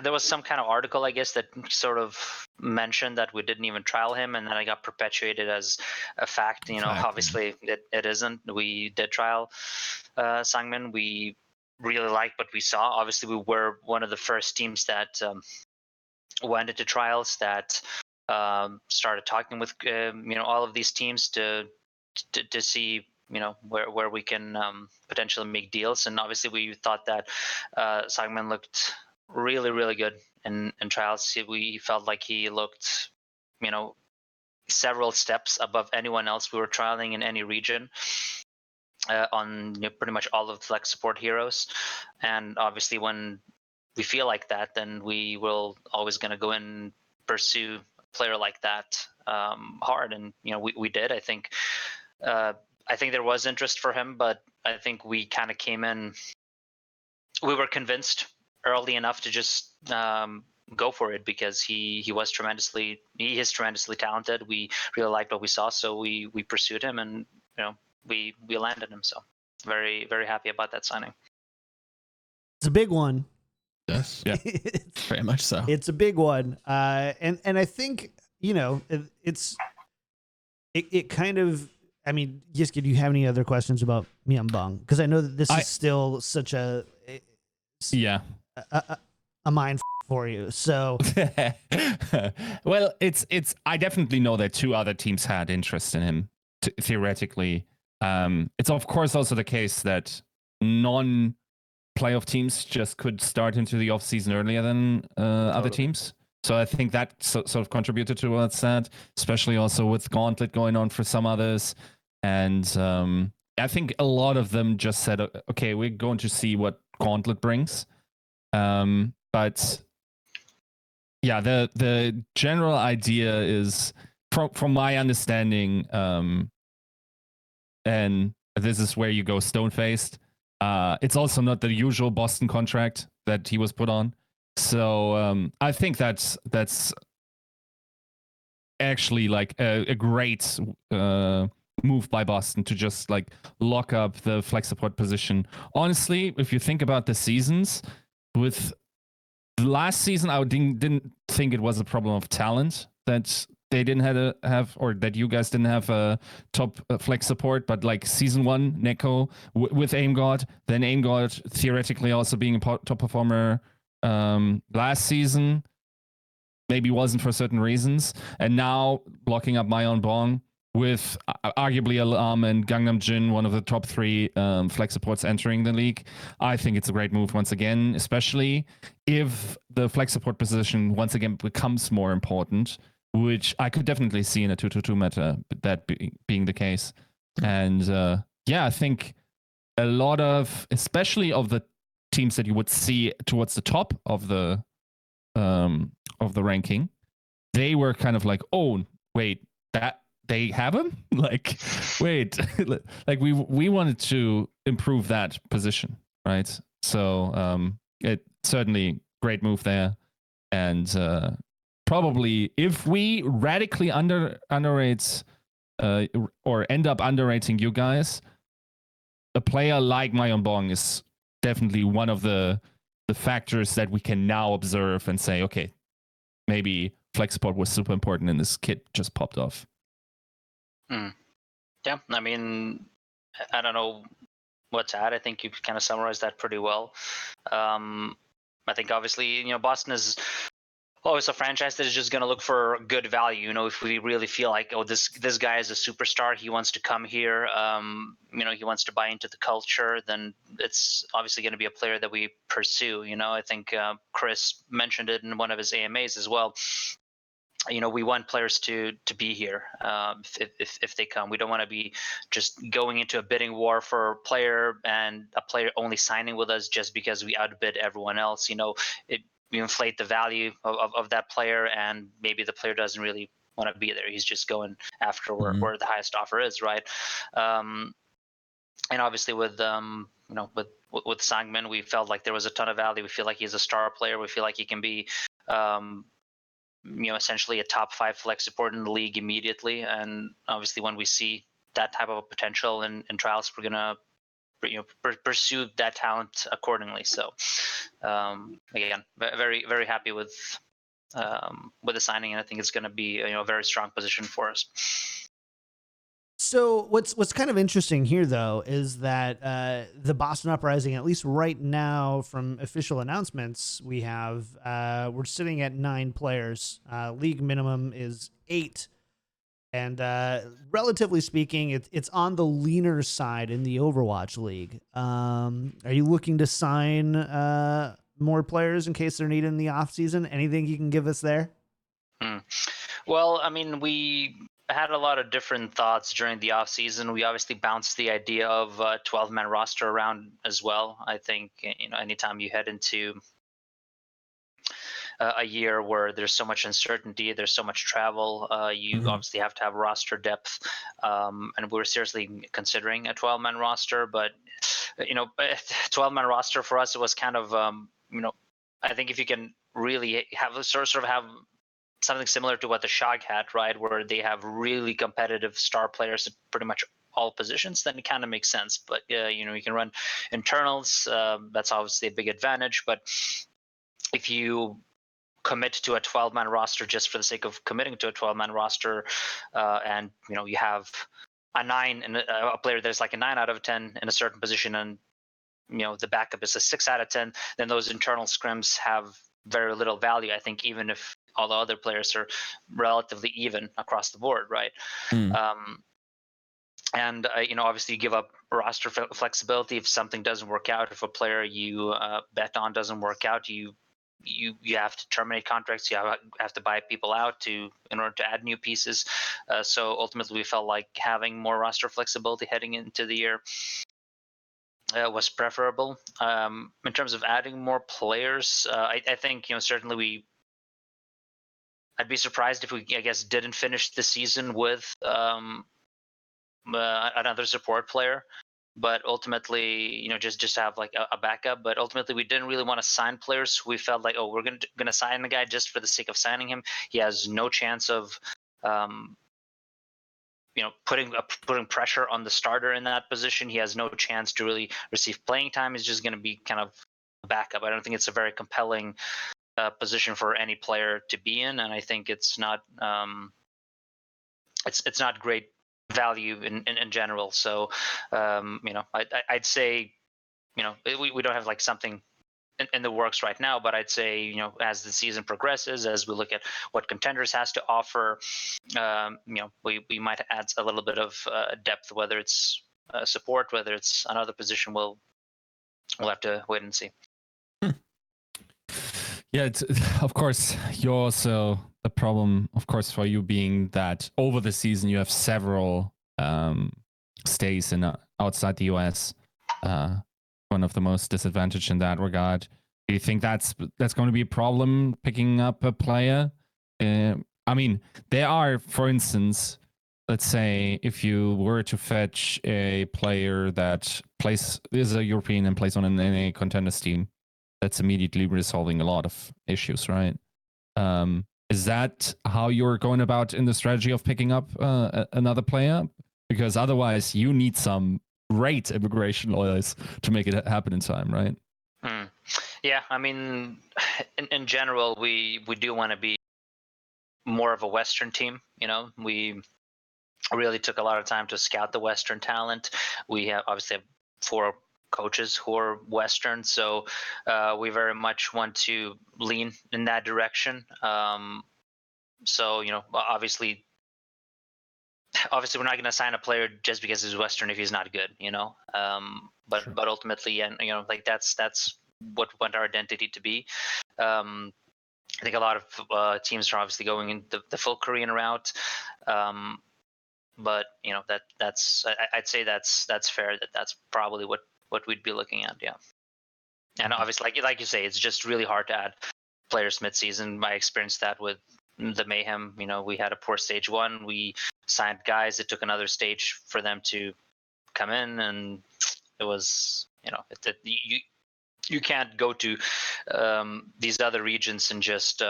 [SPEAKER 3] There was some kind of article, I guess, that sort of mentioned that we didn't even trial him, and then I got perpetuated as a fact. Obviously it isn't. We did trial Sangmin. We really liked what we saw. Obviously, we were one of the first teams that went into trials, that started talking with all of these teams to see where we can potentially make deals. And obviously we thought that Sangmin looked really, really good in trials. We felt like he looked several steps above anyone else we were trialing in any region. On pretty much all of the flex support heroes. And obviously when we feel like that, then we will always going to go in and pursue a player like that hard. And we did. I think I think there was interest for him, but I think we kind of came in. We were convinced early enough to just go for it because he is tremendously talented. We really liked what we saw, so we pursued him, and we landed him. So very, very happy about that signing.
[SPEAKER 1] It's a big one.
[SPEAKER 2] Yes, yeah, very much so.
[SPEAKER 1] It's a big one, and I think it kind of. I mean, Yiska, do you have any other questions about Myeongbong? Because I know that this is still such a mind for you. So,
[SPEAKER 4] well, it's. I definitely know that 2 other teams had interest in him. Theoretically, it's of course also the case that non-playoff teams just could start into the off season earlier than other teams. So I think that sort of contributed towards that, especially also with Gauntlet going on for some others. And I think a lot of them just said, okay, we're going to see what Gauntlet brings. But yeah, the general idea is, from my understanding, and this is where you go stone-faced, it's also not the usual Boston contract that he was put on. So I think that's actually like a great move by Boston to just like lock up the flex support position. Honestly, if you think about the seasons, with the last season, I didn't think it was a problem of talent that they didn't have, or that you guys didn't have a top flex support. But like season 1, Neko with AimGod, then AimGod theoretically also being a top performer last season, maybe wasn't for certain reasons, and now blocking up Myeongbong with arguably Alam and Gangnam Jin, one of the top 3 flex supports entering the league. I think it's a great move once again, especially if the flex support position once again becomes more important, which I could definitely see in a 2-2-2 meta, that being the case. And I think a lot of, especially of the teams that you would see towards the top of the ranking, they were kind of like, oh wait, that they have him? Like, wait, like we wanted to improve that position, right? So it certainly great move there, and probably if we radically underrate or end up underrating you guys, a player like Myeongbong is definitely one of the factors that we can now observe and say, okay, maybe flex support was super important and this kid just popped off.
[SPEAKER 3] Yeah, I mean, I don't know what to add. I think you kind of summarized that pretty well. I think obviously, Boston is always a franchise that is just going to look for good value. If we really feel like, oh, this guy is a superstar, he wants to come here, he wants to buy into the culture, then it's obviously going to be a player that we pursue. I think Chris mentioned it in one of his AMAs as well. We want players to be here if they come. We don't want to be just going into a bidding war for a player and a player only signing with us just because we outbid everyone else. We inflate the value of that player, and maybe the player doesn't really want to be there. He's just going after where the highest offer is, right? And obviously with Sangmin, we felt like there was a ton of value. We feel like he's a star player. We feel like he can be essentially a top 5 flex support in the league immediately. And obviously when we see that type of potential in trials, we're gonna pursue that talent accordingly. So again, very, very happy with the signing, and I think it's going to be a very strong position for us.
[SPEAKER 1] So what's kind of interesting here, though, is that the Boston Uprising, at least right now, from official announcements, we're sitting at 9 players. League minimum is 8, and relatively speaking, it's on the leaner side in the Overwatch League. Are you looking to sign more players in case they're needed in the off season? Anything you can give us there?
[SPEAKER 3] Well, I mean, we had a lot of different thoughts during the off season. We obviously bounced the idea of a 12-man roster around as well. I think anytime you head into a year where there's so much uncertainty, there's so much travel. You obviously have to have roster depth, and we were seriously considering a 12-man roster. But 12-man roster for us, it was kind of I think if you can really have sort of have something similar to what the Shag had, right, where they have really competitive star players at pretty much all positions, then it kind of makes sense. But you can run internals. That's obviously a big advantage. But if you commit to a 12-man roster just for the sake of committing to a 12-man roster, and you have a 9 and a player that's like a 9 out of 10 in a certain position, and the backup is a 6 out of 10, then those internal scrims have very little value, I think, even if all the other players are relatively even across the board, right? And obviously you give up roster flexibility if something doesn't work out. If a player you bet on doesn't work out, you have to terminate contracts. You have to buy people out in order to add new pieces. So ultimately, we felt like having more roster flexibility heading into the year was preferable. In terms of adding more players, I think certainly I'd be surprised if we, I guess, didn't finish the season with another support player, but ultimately just have like a backup. But ultimately we didn't really want to sign players. We felt like, we're gonna sign the guy just for the sake of signing him. He has no chance of putting pressure on the starter in that position. He has no chance to really receive playing time. He's just going to be kind of a backup. I don't think it's a very compelling position for any player to be in, and I think it's not it's not great value in general. So I'd say we don't have like something in the works right now, but I'd say as the season progresses, as we look at what Contenders has to offer, we might add a little bit of depth, whether it's support, whether it's another position. We'll have to wait and see.
[SPEAKER 4] Yeah, of course, you're also the problem, of course, for you being that over the season you have several stays outside the US. One of the most disadvantaged in that regard. Do you think that's going to be a problem picking up a player? I mean, there are, for instance, let's say if you were to fetch a player that is a European and plays on an NA Contenders team, that's immediately resolving a lot of issues, right? Is that how you're going about in the strategy of picking up another player? Because otherwise you need some great immigration lawyers to make it happen in time, right?
[SPEAKER 3] Yeah, I mean, in general, we do want to be more of a Western team. We really took a lot of time to scout the Western talent. We obviously have 4 coaches who are Western, so we very much want to lean in that direction. So obviously we're not going to sign a player just because he's Western if he's not good, but sure. But ultimately, and like that's what we want our identity to be. I think a lot of teams are obviously going in the full Korean route, but that's I'd say that's fair. That's probably what we'd be looking at, yeah. And obviously, like you say, it's just really hard to add players mid-season. I experienced that with the Mayhem. We had a poor stage 1. We signed guys. It took another stage for them to come in, and it was you can't go to these other regions and just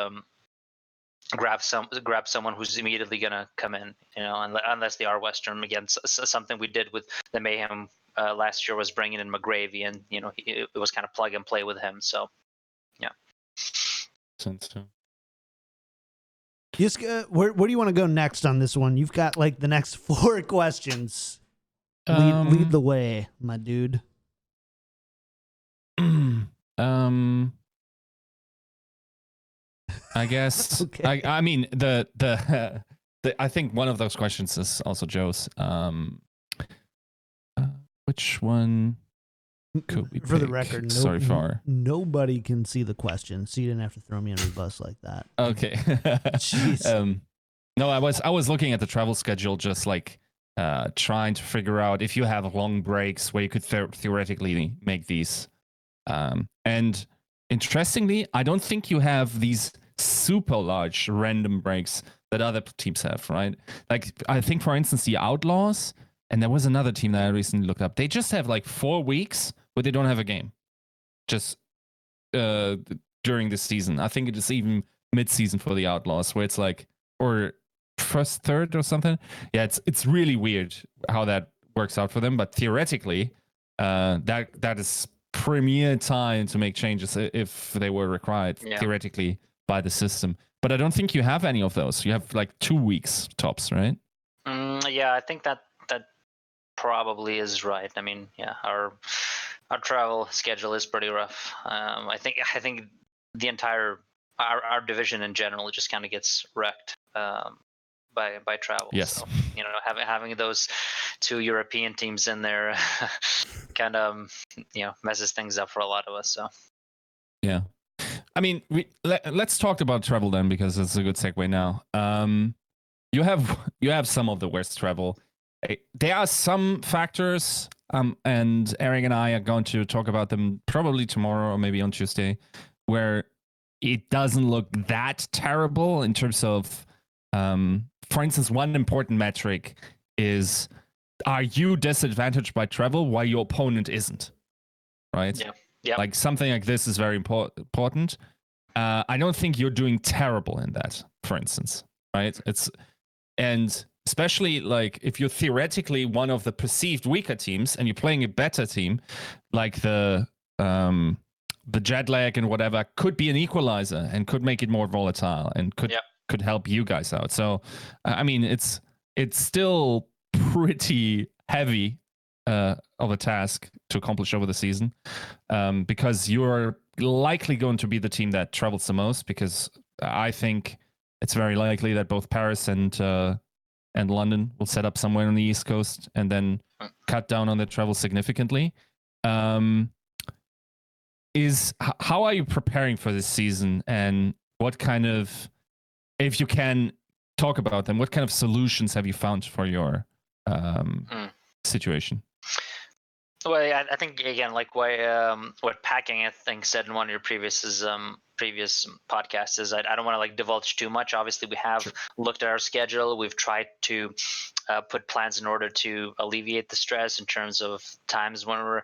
[SPEAKER 3] grab someone who's immediately gonna come in, unless they are Western. Again, something we did with the Mayhem last year was bringing in McGravy, and it was kind of plug and play with him. So yeah.
[SPEAKER 4] Sense too.
[SPEAKER 1] Yiska, where do you want to go next on this one? You've got like the next 4 questions. Lead the way, my dude.
[SPEAKER 4] I guess. Okay. I mean the I think one of those questions is also Joe's. Which one could we
[SPEAKER 1] For the
[SPEAKER 4] pick?
[SPEAKER 1] record,
[SPEAKER 4] Sorry for
[SPEAKER 1] nobody can see the question, so you didn't have to throw me under the bus like that.
[SPEAKER 4] Okay.
[SPEAKER 1] Jeez.
[SPEAKER 4] No, I was looking at the travel schedule, just like trying to figure out if you have long breaks where you could theoretically make these. And interestingly, I don't think you have these super large random breaks that other teams have, right? Like, I think, for instance, the Outlaws, and there was another team that I recently looked up, they just have like 4 weeks where they don't have a game. Just during the season. I think it is even mid-season for the Outlaws, where it's like, or first, third, or something. Yeah, it's really weird how that works out for them. But theoretically, that is premier time to make changes if they were required theoretically by the system. But I don't think you have any of those. You have like 2 weeks tops, right?
[SPEAKER 3] Yeah, I think that probably is right. I mean, yeah, our travel schedule is pretty rough. I think the entire our division in general just kind of gets wrecked by travel.
[SPEAKER 4] Yes.
[SPEAKER 3] So, having those 2 European teams in there kind of messes things up for a lot of us. So
[SPEAKER 4] yeah, I mean, let's talk about travel then, because it's a good segue now. You have some of the worst travel. There are some factors, and Eric and I are going to talk about them probably tomorrow or maybe on Tuesday, where it doesn't look that terrible in terms of, for instance, one important metric is, are you disadvantaged by travel while your opponent isn't? Right?
[SPEAKER 3] Yeah.
[SPEAKER 4] Like something like this is very important. I don't think you're doing terrible in that, for instance, right? And especially like if you're theoretically one of the perceived weaker teams and you're playing a better team, like the jet lag and whatever could be an equalizer and could make it more volatile and could help you guys out. So I mean, it's still pretty heavy of a task to accomplish over the season, because you're likely going to be the team that travels the most, because I think it's very likely that both Paris and London will set up somewhere on the East Coast and then cut down on their travel significantly. How are you preparing for this season, and what kind of, if you can talk about them, what kind of solutions have you found for your situation?
[SPEAKER 3] Well, I think again, like what Packing I think said in one of your previous podcasts is I don't want to like divulge too much. Obviously, we have looked at our schedule. We've tried to put plans in order to alleviate the stress in terms of times when we're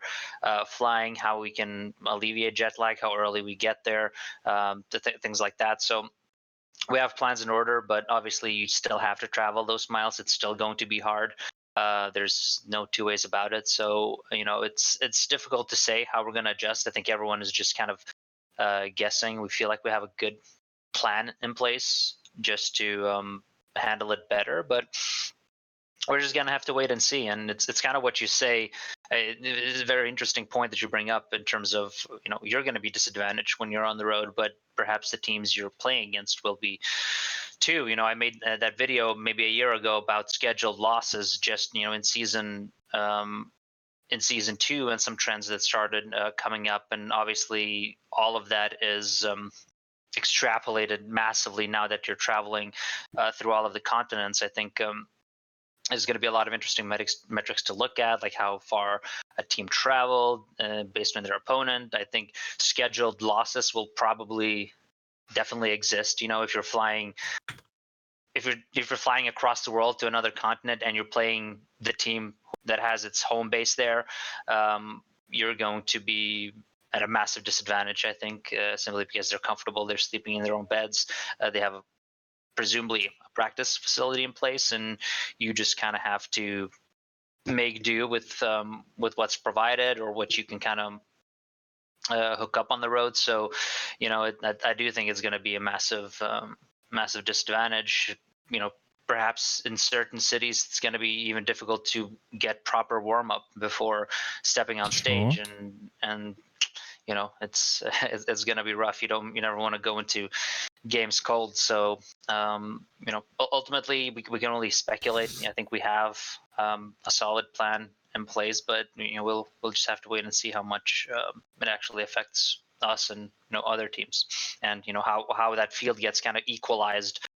[SPEAKER 3] flying, how we can alleviate jet lag, how early we get there, things like that. So we have plans in order, but obviously you still have to travel those miles. It's still going to be hard. There's no two ways about it. So, it's difficult to say how we're going to adjust. I think everyone is just kind of guessing. We feel like we have a good plan in place just to handle it better, but we're just going to have to wait and see. And it's kind of what you say. It is a very interesting point that you bring up in terms of, you're going to be disadvantaged when you're on the road, but perhaps the teams you're playing against will be too. I made that video maybe a year ago about scheduled losses just, in season 2 and some trends that started coming up. And obviously all of that is extrapolated massively now that you're traveling through all of the continents. I think there's going to be a lot of interesting metrics to look at, like how far a team traveled based on their opponent. I think scheduled losses will probably definitely exist. If you're flying across the world to another continent and you're playing the team that has its home base there, you're going to be at a massive disadvantage, I think, simply because they're comfortable, they're sleeping in their own beds, they have presumably a practice facility in place, and you just kind of have to make do with what's provided or what you can kind of hook up on the road. So, I do think it's going to be a massive disadvantage. Perhaps in certain cities, it's going to be even difficult to get proper warm up before stepping on stage, and it's going to be rough. You never want to go into games cold. So, ultimately we can only speculate. I think we have a solid plan in place, but we'll just have to wait and see how much it actually affects us and other teams, and how that field gets kind of equalized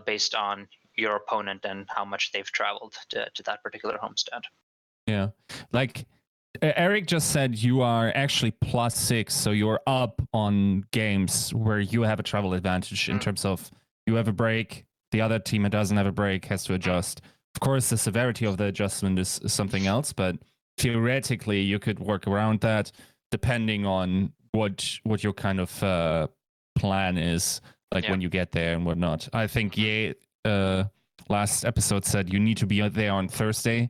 [SPEAKER 3] based on your opponent and how much they've traveled to that particular homestand.
[SPEAKER 4] Yeah, like Eric just said you are actually +6, so you're up on games where you have a travel advantage in terms of you have a break, the other team that doesn't have a break has to adjust. Of course, the severity of the adjustment is something else, but theoretically, you could work around that depending on what your kind of plan is, like when you get there and whatnot. I think last episode said you need to be there on Thursday.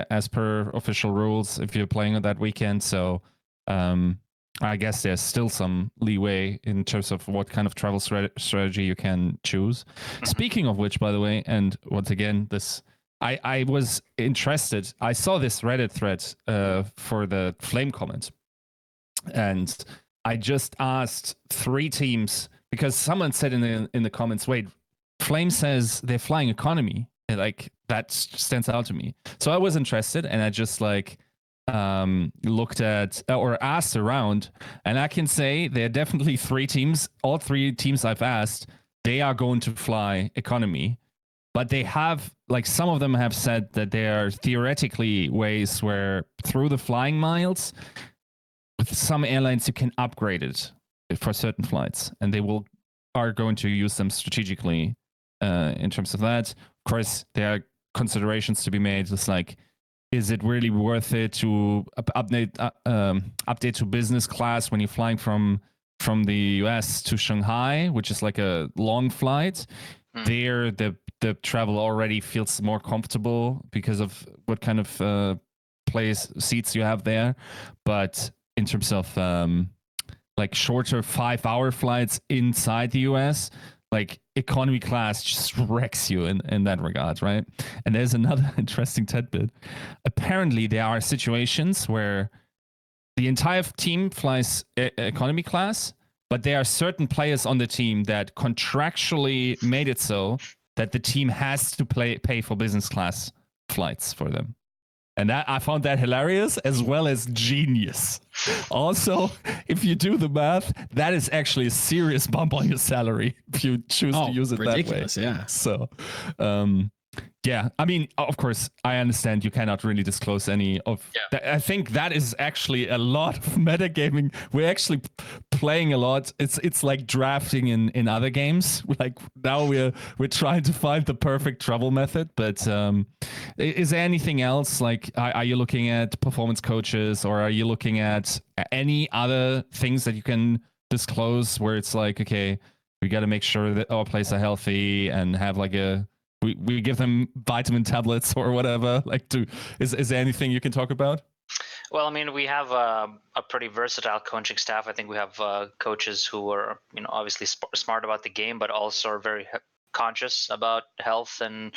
[SPEAKER 4] As per official rules, if you're playing on that weekend. So I guess there's still some leeway in terms of what kind of travel strategy you can choose. Speaking of which, by the way, and once again, I was interested. I saw this Reddit thread for the Flame comment, and I just asked 3 teams because someone said in the comments, wait, Flame says they're flying economy. Like that stands out to me. So I was interested, and I just looked at or asked around, and I can say there are definitely 3 teams. All 3 teams I've asked, they are going to fly economy, but they have some of them have said that there are theoretically ways where through the flying miles, with some airlines you can upgrade it for certain flights, and they are going to use them strategically in terms of that. Of course, there are considerations to be made. It's like, is it really worth it to update to business class when you're flying from the US to Shanghai, which is like a long flight? There, the travel already feels more comfortable because of what kind of seats you have there. But in terms of shorter 5-hour flights inside the US, economy class just wrecks you in that regard, right? And there's another interesting tidbit. Apparently, there are situations where the entire team flies economy class, but there are certain players on the team that contractually made it so that the team has to pay for business class flights for them. And I found that hilarious as well as genius. Also, if you do the math, that is actually a serious bump on your salary if you choose to use it
[SPEAKER 2] ridiculous,
[SPEAKER 4] that way.
[SPEAKER 2] Yeah.
[SPEAKER 4] So, yeah, I mean, of course, I understand you cannot really disclose any of that. I think that is actually a lot of metagaming. We're actually playing a lot. It's like drafting in other games. Now we're trying to find the perfect travel method. But is there anything else? Are you looking at performance coaches, or are you looking at any other things that you can disclose where it's like, okay, we got to make sure that our players are healthy and have we give them vitamin tablets or whatever. Is there anything you can talk about?
[SPEAKER 3] Well, I mean, we have a pretty versatile coaching staff. I think we have coaches who are, obviously smart about the game, but also are very conscious about health and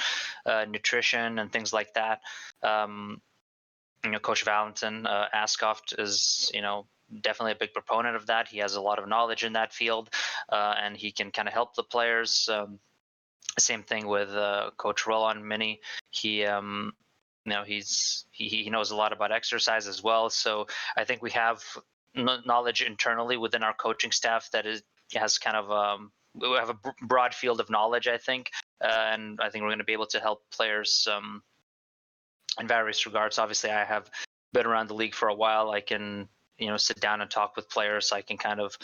[SPEAKER 3] nutrition and things like that. Coach Valentin Askoft is, definitely a big proponent of that. He has a lot of knowledge in that field, and he can kind of help the players. Same thing with Coach Roland Mini. He he knows a lot about exercise as well. So I think we have knowledge internally within our coaching staff that has kind of we have a broad field of knowledge, I think, and I think we're going to be able to help players in various regards. Obviously, I have been around the league for a while. I can sit down and talk with players. I can kind of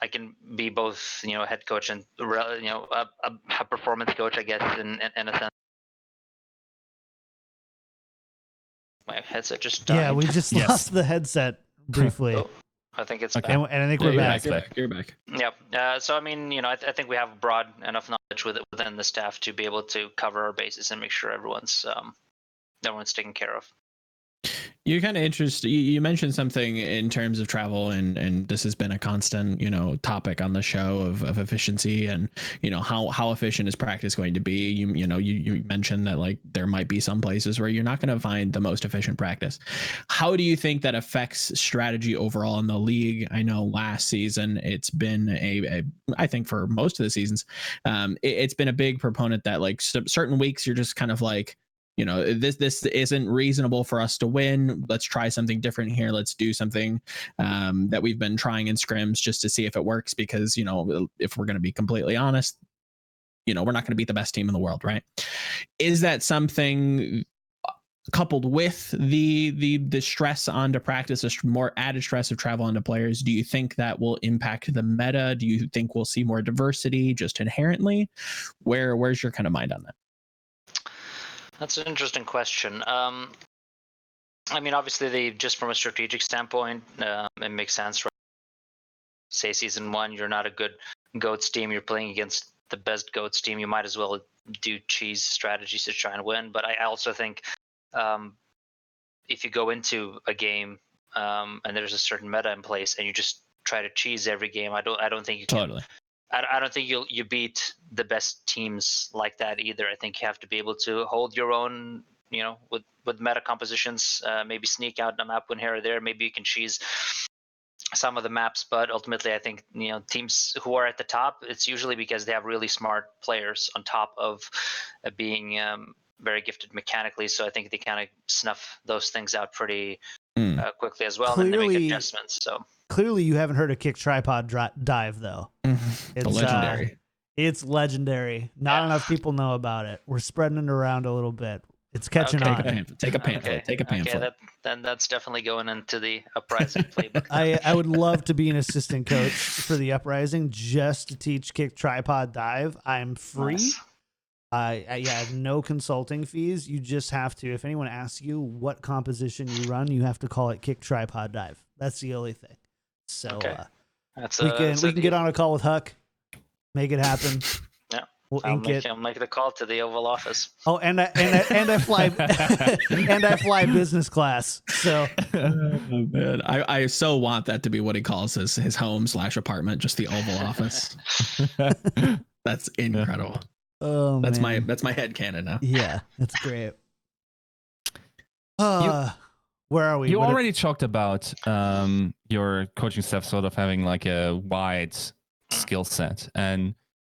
[SPEAKER 3] I can be both, head coach and a performance coach, I guess, in a sense. My headset just died.
[SPEAKER 1] Yeah, we just lost the headset briefly.
[SPEAKER 3] I think it's
[SPEAKER 1] okay. And I think we're back.
[SPEAKER 2] You're back.
[SPEAKER 3] Yep. So I mean, I think we have broad enough knowledge within the staff to be able to cover our bases and make sure everyone's taken care of.
[SPEAKER 2] You're kind of interested. You mentioned something in terms of travel, and this has been a constant, topic on the show of efficiency and how efficient is practice going to be. You mentioned that there might be some places where you're not going to find the most efficient practice. How do you think that affects strategy overall in the league? I know last season it's been I think for most of the seasons, it's been a big proponent that certain weeks you're just kind of this isn't reasonable for us to win. Let's try something different here. Let's do something that we've been trying in scrims just to see if it works. Because, if we're going to be completely honest, we're not going to beat the best team in the world, right? Is that something coupled with the stress onto practice, more added stress of travel onto players, do you think that will impact the meta? Do you think we'll see more diversity just inherently? Where's your kind of mind on that?
[SPEAKER 3] That's an interesting question. I mean, obviously, just from a strategic standpoint, it makes sense, right? Say season 1, you're not a good GOATS team. You're playing against the best GOATS team. You might as well do cheese strategies to try and win. But I also think if you go into a game and there's a certain meta in place and you just try to cheese every game, I don't think you can.
[SPEAKER 2] Totally.
[SPEAKER 3] I don't think you beat the best teams like that either. I think you have to be able to hold your own, with meta compositions, maybe sneak out a map win here or there. Maybe you can cheese some of the maps, but ultimately I think teams who are at the top, it's usually because they have really smart players on top of being very gifted mechanically. So I think they kind of snuff those things out pretty quickly as well, and they make adjustments. So
[SPEAKER 1] clearly you haven't heard of KickedTripod dive though.
[SPEAKER 2] It's legendary.
[SPEAKER 1] It's legendary. Not enough people know about it. We're spreading it around a little bit. It's catching on.
[SPEAKER 2] Take a pamphlet. Take a pamphlet.
[SPEAKER 3] Okay, then that's definitely going into the Uprising playbook.
[SPEAKER 1] I would love to be an assistant coach for the Uprising just to teach KickedTripod dive. I'm free.
[SPEAKER 3] Nice.
[SPEAKER 1] I have no consulting fees. You just have to, if anyone asks you what composition you run, you have to call it KickedTripod dive. That's the only thing. So
[SPEAKER 3] Okay.
[SPEAKER 1] we can get on a call with Huck, make it happen.
[SPEAKER 3] Yeah.
[SPEAKER 1] We'll ink it.
[SPEAKER 3] I'll make the call to the Oval Office.
[SPEAKER 1] Oh, and I fly and I fly business class. So
[SPEAKER 2] oh, man. I so want that to be what he calls his home/apartment, just the Oval Office. That's incredible.
[SPEAKER 1] Oh,
[SPEAKER 2] that's
[SPEAKER 1] man.
[SPEAKER 2] my headcanon now.
[SPEAKER 1] Yeah, that's great. Where are we?
[SPEAKER 4] You already talked about your coaching staff sort of having like a wide skill set, and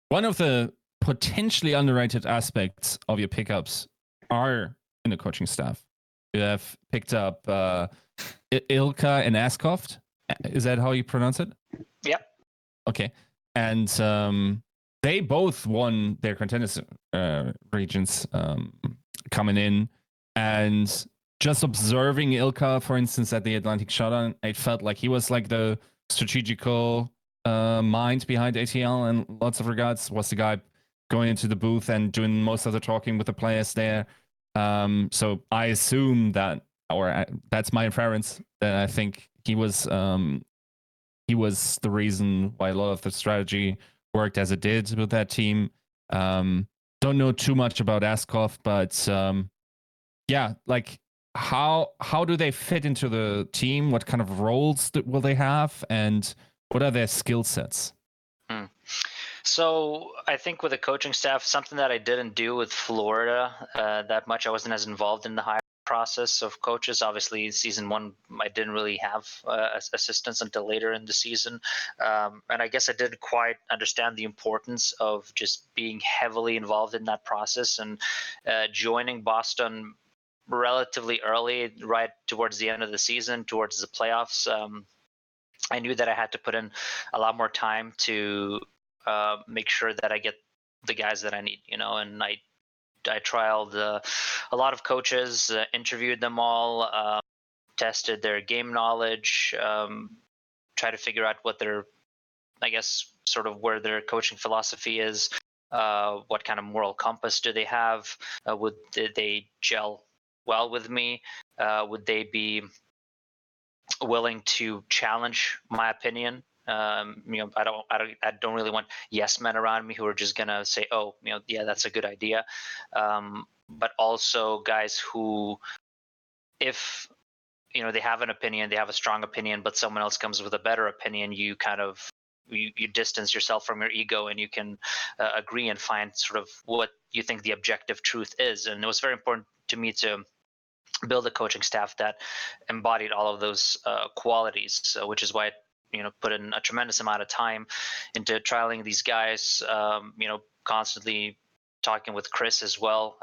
[SPEAKER 4] one of the potentially underrated aspects of your pickups are in the coaching staff. You have picked up Ilka and Askoft. Is that how you pronounce it?
[SPEAKER 3] Yep.
[SPEAKER 4] Okay, and they both won their contenders regions coming in, and just observing Ilka, for instance, at the Atlantic Showdown, it felt like he was like the strategical mind behind ATL in lots of regards. Was the guy going into the booth and doing most of the talking with the players there. So I assume that, or that's my inference, that I think he was the reason why a lot of the strategy worked as it did with that team. Don't know too much about Askov, but yeah, like how do they fit into the team? What kind of roles will they have, and what are their skill sets?
[SPEAKER 3] So I think with the coaching staff, something that I didn't do with Florida that much, I wasn't as involved in the hiring process of coaches. Obviously, season 1, I didn't really have assistants until later in the season. And I guess I didn't quite understand the importance of just being heavily involved in that process, and joining Boston relatively early, right towards the end of the season, towards the playoffs. I knew that I had to put in a lot more time to make sure that I get the guys that I need, and I trialed a lot of coaches, interviewed them all, tested their game knowledge, try to figure out what their, I guess, sort of where their coaching philosophy is, what kind of moral compass do they have, did they gel well with me, would they be willing to challenge my opinion. I don't really want yes men around me who are just gonna say, oh, yeah, that's a good idea. But also guys who, if they have an opinion, they have a strong opinion, but someone else comes with a better opinion, you kind of you distance yourself from your ego, and you can agree and find sort of what you think the objective truth is. And it was very important to me to build a coaching staff that embodied all of those qualities, which is why I put in a tremendous amount of time into trialing these guys, constantly talking with Chris as well,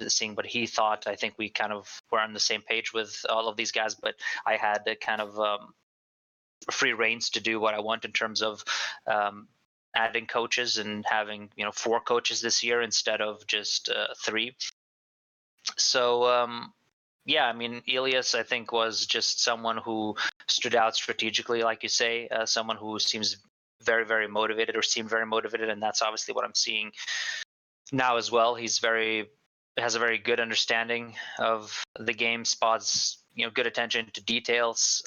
[SPEAKER 3] seeing what he thought. I think we kind of were on the same page with all of these guys, but I had the kind of free reins to do what I want in terms of adding coaches and having 4 coaches this year instead of just 3. So yeah, I mean, Elias, I think, was just someone who stood out strategically, like you say, someone who seems very, very motivated or seemed very motivated. And that's obviously what I'm seeing now as well. Has a very good understanding of the game, spots, good attention to details,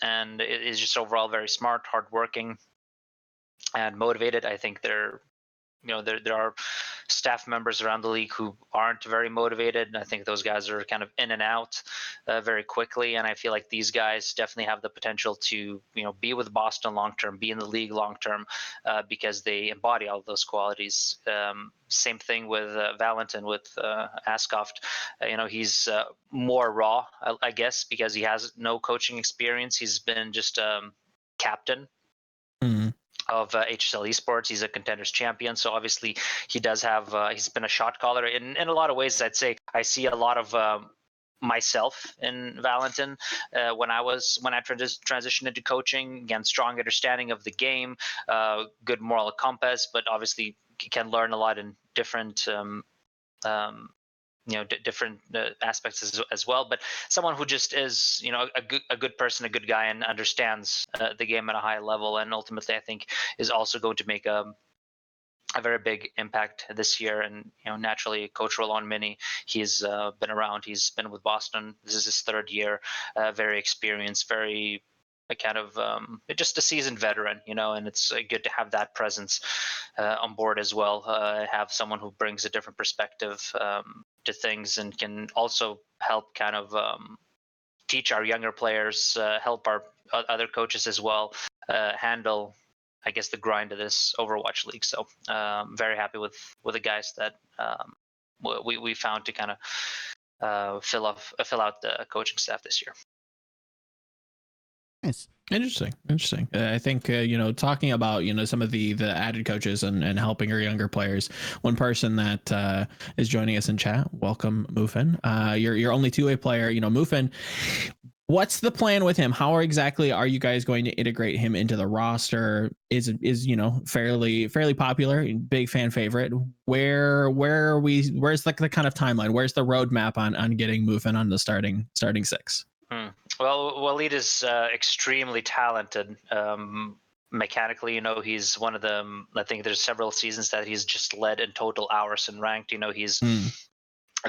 [SPEAKER 3] and is just overall very smart, hardworking, and motivated. I think there are staff members around the league who aren't very motivated, and I think those guys are kind of in and out very quickly. And I feel like these guys definitely have the potential to be with Boston long term, be in the league long term, because they embody all of those qualities. Same thing with Valentin, with Askoft. He's more raw, I guess, because he has no coaching experience. He's been just captain of HSL Esports. He's a contenders champion, so obviously he does have. He's been a shot caller in a lot of ways. I'd say I see a lot of myself in Valentin when I transitioned into coaching. Again, strong understanding of the game, good moral compass, but obviously can learn a lot in different. Different aspects as well, but someone who just is a good person, a good guy, and understands the game at a high level, and ultimately I think is also going to make a very big impact this year. And naturally, Coach Roland Mini, he's been around, he's been with Boston, this is his third year, very experienced, very kind of just a seasoned veteran, and it's good to have that presence on board as well. Have someone who brings a different perspective to things, and can also help kind of teach our younger players, help our other coaches as well handle, I guess, the grind of this Overwatch league. So very happy with the guys that we found to kind of fill out the coaching staff this year.
[SPEAKER 1] Nice.
[SPEAKER 2] Interesting. I think talking about some of the added coaches and helping our younger players. One person that is joining us in chat. Welcome, Mufin. You're only two-way player. Mufin. What's the plan with him? How exactly are you guys going to integrate him into the roster? Is fairly popular, big fan favorite. Where are we? Where's the kind of timeline? Where's the roadmap on getting Mufin on the starting six?
[SPEAKER 3] Well, Walid is extremely talented. Mechanically, he's one of them. I think there's several seasons that he's just led in total hours and ranked. He's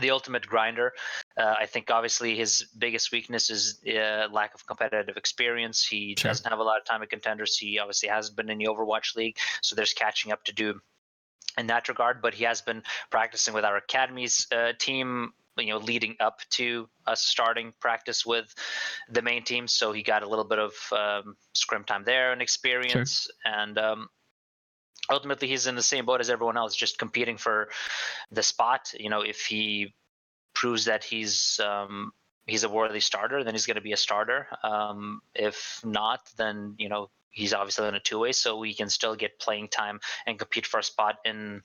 [SPEAKER 3] the ultimate grinder. I think obviously his biggest weakness is lack of competitive experience. He doesn't have a lot of time at contenders. He obviously hasn't been in the Overwatch League, so there's catching up to do in that regard. But he has been practicing with our academies team, leading up to us starting practice with the main team. So he got a little bit of scrim time there and experience. And ultimately he's in the same boat as everyone else, just competing for the spot. If he proves that he's a worthy starter, then he's going to be a starter. If not, then he's obviously in a two-way, so we can still get playing time and compete for a spot in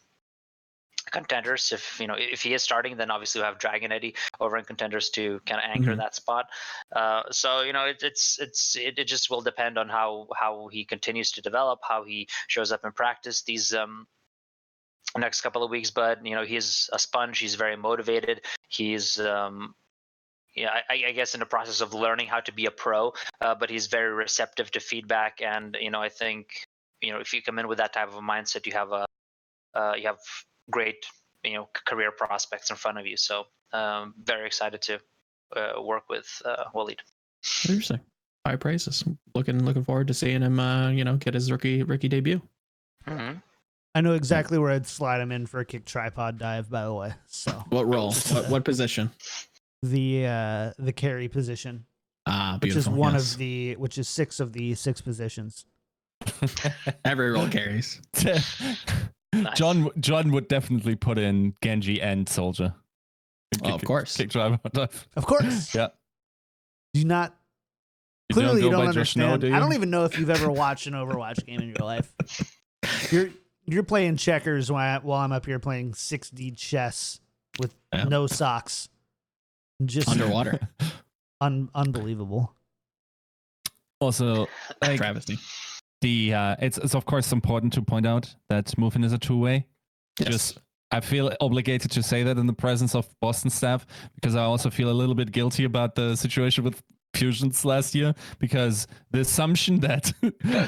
[SPEAKER 3] contenders. If he is starting, then obviously we have Dragon Eddie over in contenders to kind of anchor that spot. So it just will depend on how he continues to develop, how he shows up in practice these next couple of weeks. But he's a sponge. He's very motivated. He's I guess in the process of learning how to be a pro, but he's very receptive to feedback. And I think if you come in with that type of a mindset, you have great career prospects in front of you. So very excited to work with Walid.
[SPEAKER 2] Interesting. High praises. Looking forward to seeing him get his rookie debut.
[SPEAKER 1] I know exactly where I'd slide him in for a KickedTripod dive, by the way. So
[SPEAKER 2] what role? what position?
[SPEAKER 1] The carry position. Which is which is 6 of the 6 positions.
[SPEAKER 2] Every role carries.
[SPEAKER 4] Nice. John would definitely put in Genji and Soldier.
[SPEAKER 2] Of course.
[SPEAKER 1] KickedTripod. Of course.
[SPEAKER 4] Yeah.
[SPEAKER 1] Do not. Clearly, you don't understand.
[SPEAKER 4] Do you?
[SPEAKER 1] I don't even know if you've ever watched an Overwatch game in your life. You're playing checkers while I'm up here playing 6D chess with no socks. Just
[SPEAKER 2] underwater.
[SPEAKER 1] Unbelievable.
[SPEAKER 4] Also,
[SPEAKER 2] travesty.
[SPEAKER 4] It's of course important to point out that Mufin is a two-way.
[SPEAKER 2] Yes.
[SPEAKER 4] Just I feel obligated to say that in the presence of Boston staff, because I also feel a little bit guilty about the situation with Fusions last year, because the assumption that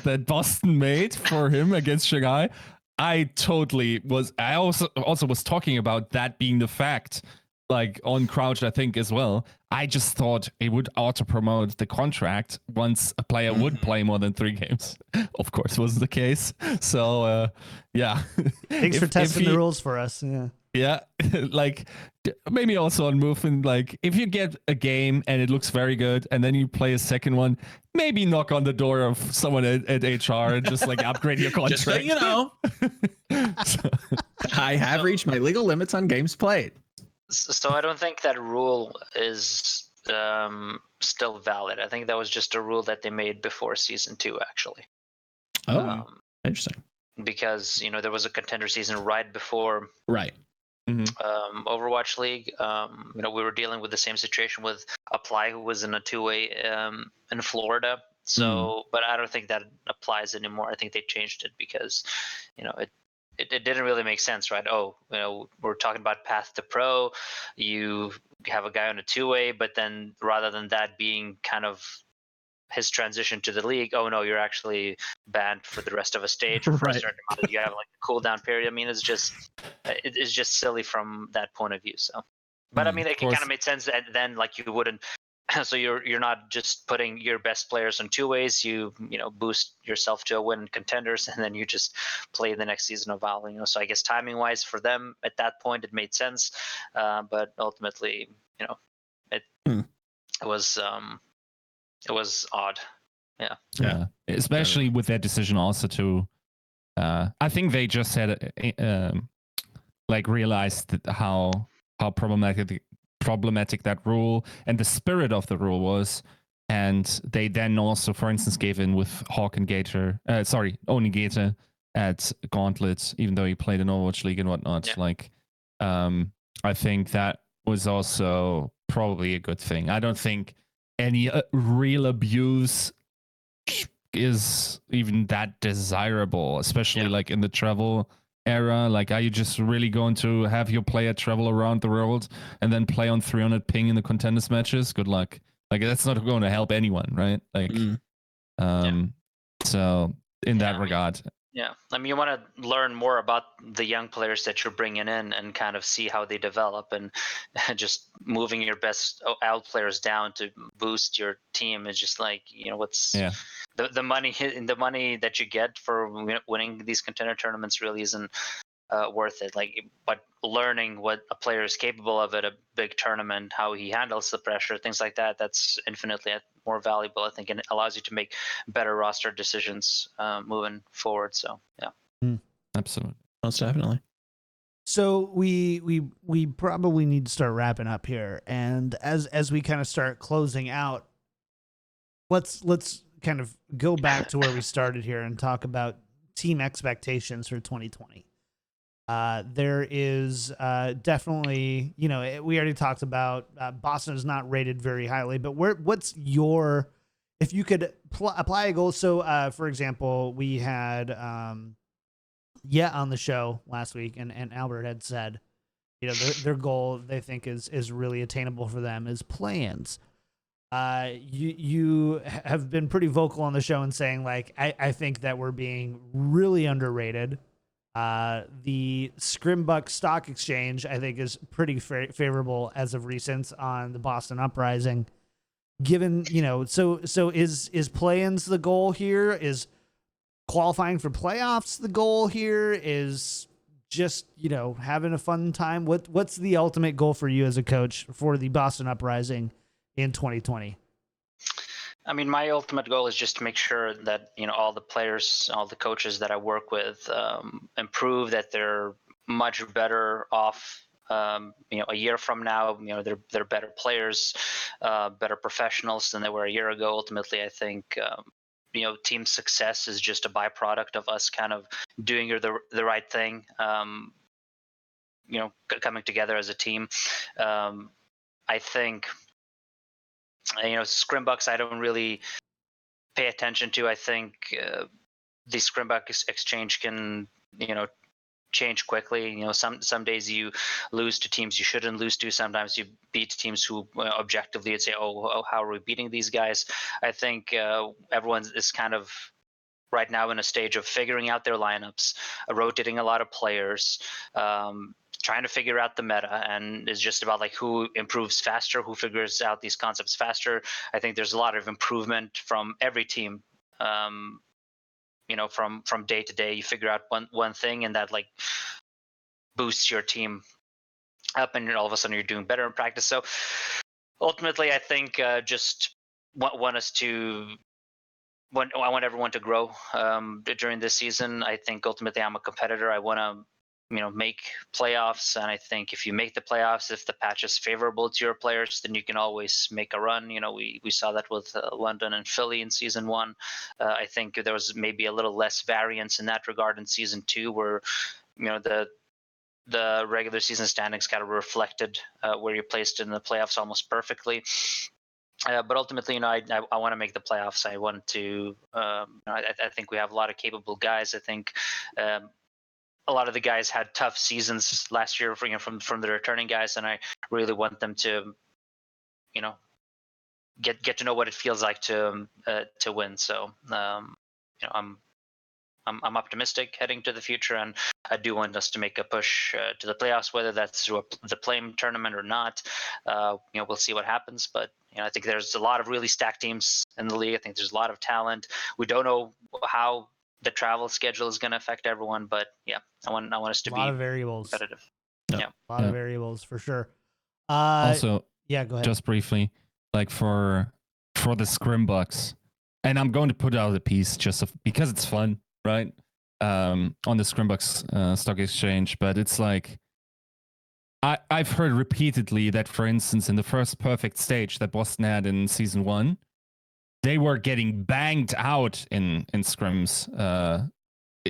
[SPEAKER 4] that Boston made for him against Shanghai, I also was talking about that being the fact, like on Crouch, I think as well. I just thought it would auto promote the contract once a player would play more than 3 games. Of course, wasn't the case. So yeah.
[SPEAKER 1] Thanks for testing the rules for us. Yeah.
[SPEAKER 4] Yeah, like maybe also on movement, like if you get a game and it looks very good and then you play a second one, maybe knock on the door of someone at HR and just like upgrade your contract.
[SPEAKER 2] Just so you know, I have reached my legal limits on games played.
[SPEAKER 3] So I don't think that rule is still valid. I think that was just a rule that they made before season 2, actually.
[SPEAKER 2] Oh, interesting.
[SPEAKER 3] Because there was a contender season right before
[SPEAKER 2] Right.
[SPEAKER 3] Overwatch League. We were dealing with the same situation with Apply, who was in a 2-way in Florida. So, but I don't think that applies anymore. I think they changed it because, it didn't really make sense, right? We're talking about path to pro. You have a guy on a 2-way, but then rather than that being kind of his transition to the league, oh no, you're actually banned for the rest of a stage or for a certain amount of, you have like a cooldown period. I mean, it's just silly from that point of view. So, but I mean, it kind of made sense, and then like you wouldn't. So you're not just putting your best players on 2-ways. You boost yourself to a win in contenders, and then you just play the next season of Valor. So I guess timing wise for them at that point it made sense, but ultimately it was. It was odd.
[SPEAKER 4] Yeah. Especially with their decision also to, I think they just said, like realized how problematic that rule and the spirit of the rule was. And they then also, for instance, gave in with Hawk and Gator, only Gator at Gauntlet, even though he played in Overwatch League and whatnot.
[SPEAKER 3] Yeah.
[SPEAKER 4] Like, I think that was also probably a good thing. I don't think any real abuse is even that desirable, especially like in the travel era. Like, are you just really going to have your player travel around the world and then play on 300 ping in the contenders matches? Good luck. Like, that's not going to help anyone, right? Like, so in that regard.
[SPEAKER 3] Yeah, I mean, you want to learn more about the young players that you're bringing in and kind of see how they develop, and just moving your best out players down to boost your team is just like, what's the money that you get for winning these contender tournaments really isn't worth it. Like, but learning what a player is capable of at a big tournament, how he handles the pressure, things like that, that's infinitely more valuable, I think, and it allows you to make better roster decisions moving forward. So
[SPEAKER 4] Absolutely,
[SPEAKER 2] most definitely.
[SPEAKER 1] So we probably need to start wrapping up here, and as we kind of start closing out, let's kind of go back to where we started here and talk about team expectations for 2020. There is definitely, we already talked about Boston is not rated very highly, but what's your, if you could apply a goal? So, for example, we had on the show last week, and Albert had said, their goal they think is really attainable for them is play-ins. You have been pretty vocal on the show and saying, like, I think that we're being really underrated. The Scrimbuck Stock Exchange, I think, is pretty favorable as of recent on the Boston Uprising. Given, so is play-ins the goal here? Is qualifying for playoffs the goal here? Is just, having a fun time? What's the ultimate goal for you as a coach for the Boston Uprising in 2020?
[SPEAKER 3] I mean, my ultimate goal is just to make sure that, all the players, all the coaches that I work with improve, that they're much better off, a year from now. They're better players, better professionals than they were a year ago. Ultimately, I think, team success is just a byproduct of us kind of doing the right thing, coming together as a team. I think, Scrimbucks, I don't really pay attention to. I think the Scrimbuck exchange can, change quickly. You know, some days you lose to teams you shouldn't lose to. Sometimes you beat teams who objectively would say, oh, how are we beating these guys? I think everyone is kind of right now in a stage of figuring out their lineups, rotating a lot of players, trying to figure out the meta, and it's just about like who improves faster, who figures out these concepts faster. I think there's a lot of improvement from every team. You know, from day to day, you figure out one thing, and that like boosts your team up, and all of a sudden you're doing better in practice. So ultimately, I think just want us to. I want everyone to grow during this season. I think ultimately I'm a competitor. I want to, make playoffs. And I think if you make the playoffs, if the patch is favorable to your players, then you can always make a run. You know, we saw that with London and Philly in season 1. I think there was maybe a little less variance in that regard in season 2, where, the regular season standings kind of reflected where you're placed in the playoffs almost perfectly. But ultimately, I want to make the playoffs. I want to. I think we have a lot of capable guys. I think a lot of the guys had tough seasons last year, from the returning guys, and I really want them to, get to know what it feels like to win. So, I'm optimistic heading to the future, and I do want us to make a push to the playoffs, whether that's through the play-in tournament or not. We'll see what happens, but I think there's a lot of really stacked teams in the league. I think there's a lot of talent. We don't know how the travel schedule is going to affect everyone, but yeah, I want us to be
[SPEAKER 1] a lot of variables.
[SPEAKER 3] competitive.
[SPEAKER 1] Yeah, a lot of variables for sure.
[SPEAKER 4] Also,
[SPEAKER 1] yeah, go ahead.
[SPEAKER 4] Just briefly, like for the scrim bucks, and I'm going to put out a piece because it's fun, right? On the Scrimbucks stock exchange, but it's like I've heard repeatedly that, for instance, in the first perfect stage that Boston had in season 1, they were getting banged out in scrims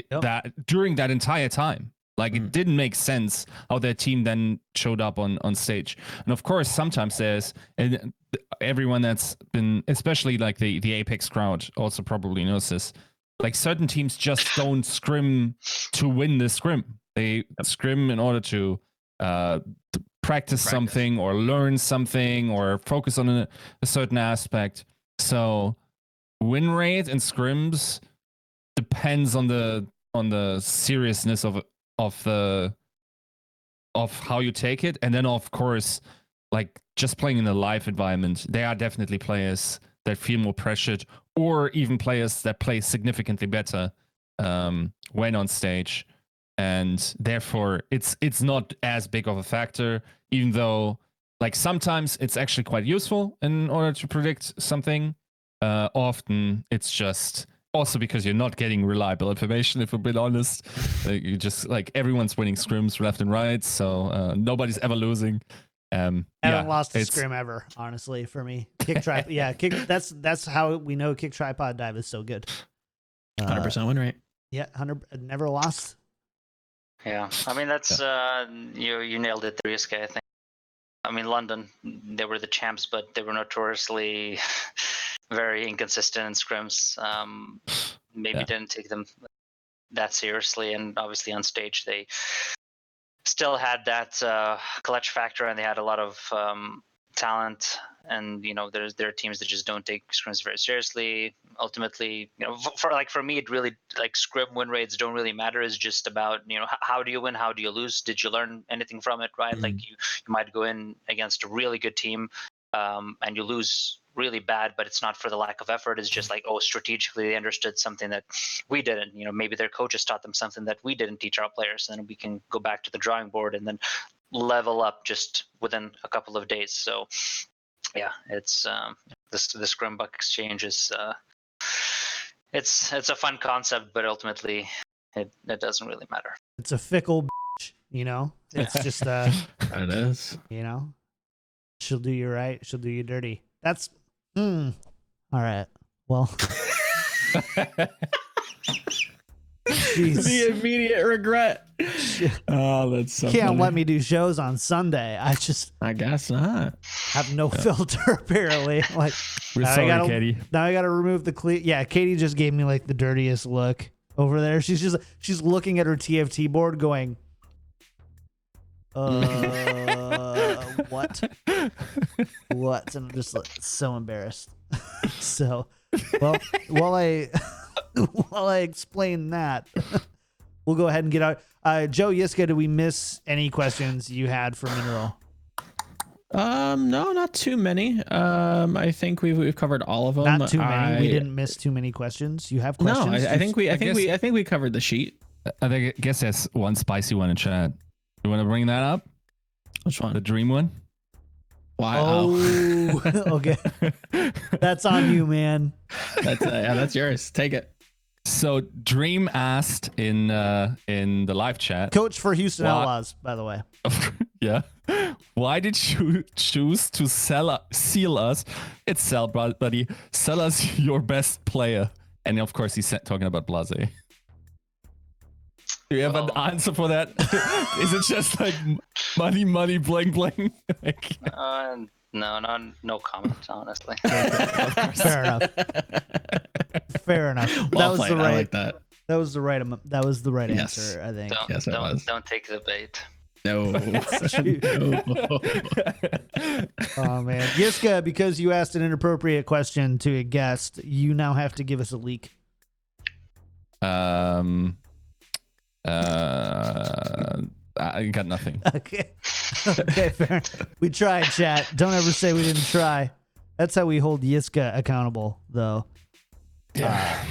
[SPEAKER 4] that during that entire time. Like it didn't make sense how their team then showed up on stage. And of course, sometimes and everyone that's been, especially like the Apex crowd, also probably knows this. Like certain teams just don't scrim to win the scrim. They scrim in order to practice something or learn something or focus on a certain aspect. So win rate in scrims depends on the seriousness of how you take it. And then of course, like just playing in a live environment, there are definitely players that feel more pressured, or even players that play significantly better when on stage. And therefore it's not as big of a factor, even though like sometimes it's actually quite useful in order to predict something. Often it's just also because you're not getting reliable information, if we're being honest. You just like everyone's winning scrims left and right, so nobody's ever losing.
[SPEAKER 1] Haven't lost a scrim ever, honestly, for me. Kick tripod, yeah. That's how we know Kick Tripod Dive is so good.
[SPEAKER 2] 100% win rate.
[SPEAKER 1] Yeah, 100 never lost.
[SPEAKER 3] Yeah, I mean that's you nailed it there, Yiska. I think. I mean London, they were the champs, but they were notoriously very inconsistent in scrims. Maybe didn't take them that seriously, and obviously on stage they still had that clutch factor, and they had a lot of talent. And there are teams that just don't take scrims very seriously. Ultimately, for me, it really like scrim win rates don't really matter. It's just about how do you win, how do you lose, did you learn anything from it, right? Like you might go in against a really good team and you lose really bad, but it's not for the lack of effort. It's just like, strategically they understood something that we didn't. Maybe their coaches taught them something that we didn't teach our players, and then we can go back to the drawing board and then level up just within a couple of days. So yeah, it's the scrim buck exchange is it's a fun concept, but ultimately it doesn't really matter.
[SPEAKER 1] It's a fickle bitch, it's just
[SPEAKER 2] it is,
[SPEAKER 1] she'll do you right, she'll do you dirty. That's all right. Well,
[SPEAKER 2] the immediate regret. Oh, that's so
[SPEAKER 1] can't
[SPEAKER 2] funny.
[SPEAKER 1] let me do shows on Sunday.
[SPEAKER 2] I guess not.
[SPEAKER 1] Have no filter apparently. Like
[SPEAKER 4] we're sorry, Katie.
[SPEAKER 1] Now I gotta remove the Yeah, Katie just gave me like the dirtiest look. over there. She's looking at her TFT board going, what? What? And I'm just like, so embarrassed. So, well, while I explain that, we'll go ahead and get out. Joe, Yiska, did we miss any questions you had for Mineral?
[SPEAKER 2] No, not too many. I think we've covered all of them.
[SPEAKER 1] Not too many. We didn't miss too many questions. You have questions?
[SPEAKER 2] No, I think we covered the sheet.
[SPEAKER 4] I guess there's one spicy one in chat. You want to bring that up?
[SPEAKER 2] Which one?
[SPEAKER 4] The dream one?
[SPEAKER 2] Why?
[SPEAKER 1] Oh, okay. That's on you, man.
[SPEAKER 2] That's yours. Take it.
[SPEAKER 4] So Dream asked in the live chat,
[SPEAKER 1] Coach for Houston Outlaws, by the way.
[SPEAKER 4] Yeah. Why did you choose to seal us? It's sell, buddy. Sell us your best player. And of course, he's talking about Blase. Do you have an answer for that? Is it just like money, bling, bling? Like,
[SPEAKER 3] no comment, honestly.
[SPEAKER 1] Fair enough. Fair enough.
[SPEAKER 2] Well played. I like that.
[SPEAKER 1] That was the right answer, I think.
[SPEAKER 3] Don't take the bait.
[SPEAKER 2] No.
[SPEAKER 1] Oh man, Yiska, because you asked an inappropriate question to a guest, you now have to give us a leak.
[SPEAKER 4] I got nothing.
[SPEAKER 1] Okay, fair. We tried, chat. Don't ever say we didn't try. That's how we hold Yiska accountable, though.
[SPEAKER 4] Yeah.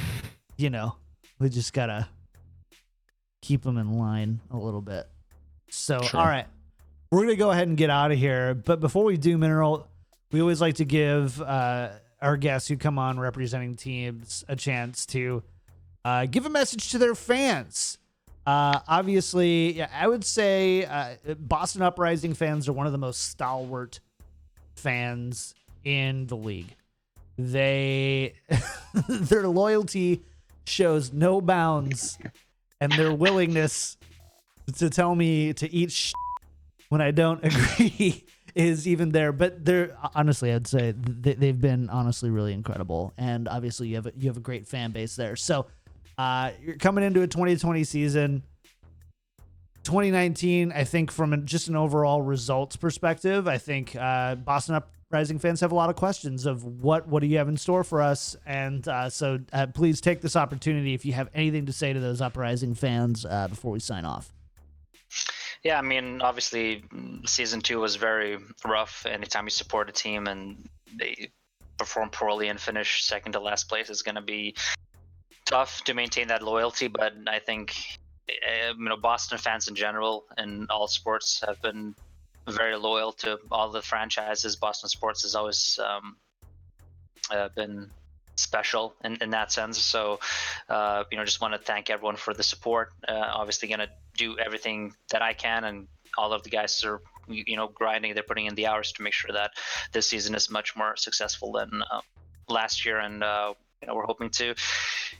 [SPEAKER 1] We just gotta keep him in line a little bit. So,
[SPEAKER 4] Sure.
[SPEAKER 1] All right, we're gonna go ahead and get out of here. But before we do, Mineral, we always like to give our guests who come on representing teams a chance to give a message to their fans. Obviously, I would say Boston Uprising fans are one of the most stalwart fans in the league. Their loyalty shows no bounds, and their willingness to tell me to eat when I don't agree is even there. But they're honestly, I'd say they've been honestly really incredible, and obviously you have a great fan base there. So you're coming into a 2020 season. 2019, I think from just an overall results perspective, I think Boston Uprising fans have a lot of questions of what do you have in store for us? And so please take this opportunity if you have anything to say to those Uprising fans before we sign off.
[SPEAKER 3] Yeah, I mean, obviously, season 2 was very rough. Anytime you support a team and they perform poorly and finish second to last place, is going to be tough to maintain that loyalty. But I think Boston fans in general and all sports have been very loyal to all the franchises. Boston sports has always been special in that sense. So, just want to thank everyone for the support. Obviously, going to do everything that I can, and all of the guys are, grinding. They're putting in the hours to make sure that this season is much more successful than last year. And we're hoping to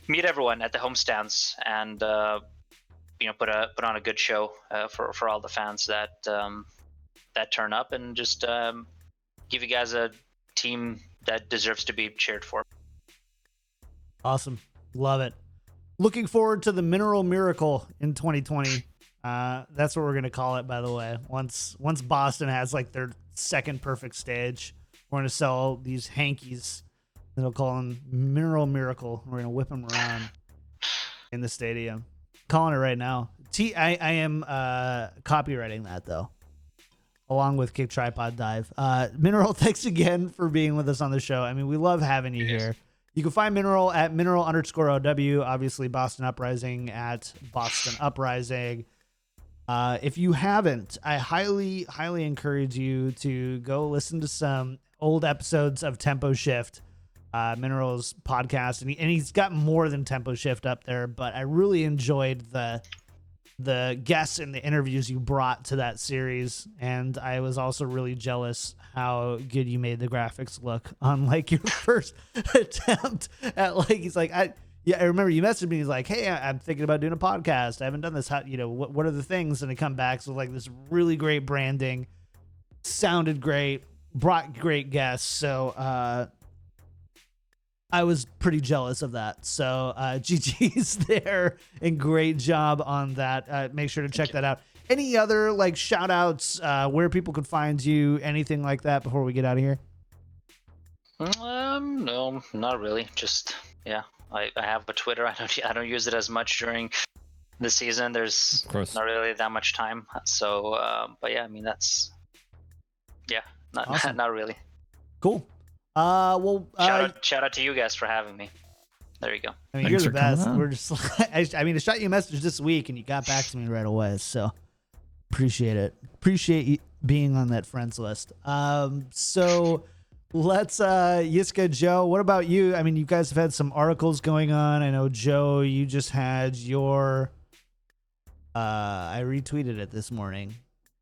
[SPEAKER 3] meet everyone at the homestands and put on a good show for all the fans that turn up, and just give you guys a team that deserves to be cheered for.
[SPEAKER 1] Awesome. Love it. Looking forward to the Mineral Miracle in 2020. That's what we're going to call it, by the way. Once Boston has like their second perfect stage, we're going to sell these hankies. They'll call them Mineral Miracle. We're going to whip them around in the stadium. Calling it right now. I am copywriting that, though, along with KickedTripod Dive. Mineral, thanks again for being with us on the show. I mean, we love having you here. You can find Mineral at Mineral_OW. Obviously, Boston Uprising at Boston Uprising. If you haven't, I highly, highly encourage you to go listen to some old episodes of Tempo Shift, Mineral's podcast. And he's got more than Tempo Shift up there, but I really enjoyed the guests and the interviews you brought to that series. And I was also really jealous how good you made the graphics look on like your first attempt at he's like, I remember you messaged me. He's like, hey, I'm thinking about doing a podcast. I haven't done this. How, what are the things? And it come back. So like this really great branding, sounded great, brought great guests. So, I was pretty jealous of that. So GG's there, and great job on that. Make sure to check that out. Any other like shout outs, where people could find you, anything like that before we get out of here?
[SPEAKER 3] No, not really. Just I have a Twitter. I don't use it as much during the season. There's not really that much time. So, but yeah, I mean that's not
[SPEAKER 1] awesome.
[SPEAKER 3] Not really.
[SPEAKER 1] Cool. Well,
[SPEAKER 3] shout out to you guys for having me. There you go.
[SPEAKER 1] I mean, you're the best. We're just, I mean, I shot you a message this week and you got back to me right away. So appreciate it. Appreciate you being on that friends list. So let's, Yiska, Joe, what about you? I mean, you guys have had some articles going on. I know, Joe, you just had your, I retweeted it this morning.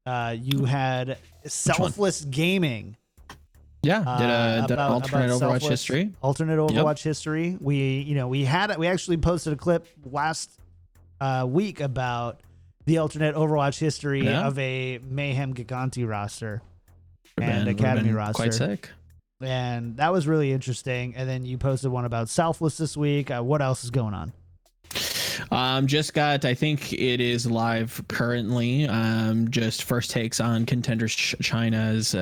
[SPEAKER 1] You had Selfless Gaming.
[SPEAKER 2] Yeah, did an alternate Overwatch history.
[SPEAKER 1] Alternate Overwatch history. We actually posted a clip last week about the alternate Overwatch history of a Mayhem Gigante roster and Academy roster.
[SPEAKER 2] Quite sick.
[SPEAKER 1] And that was really interesting. And then you posted one about Selfless this week. What else is going on?
[SPEAKER 2] Just got, I think it is live currently. Just first takes on Contenders China's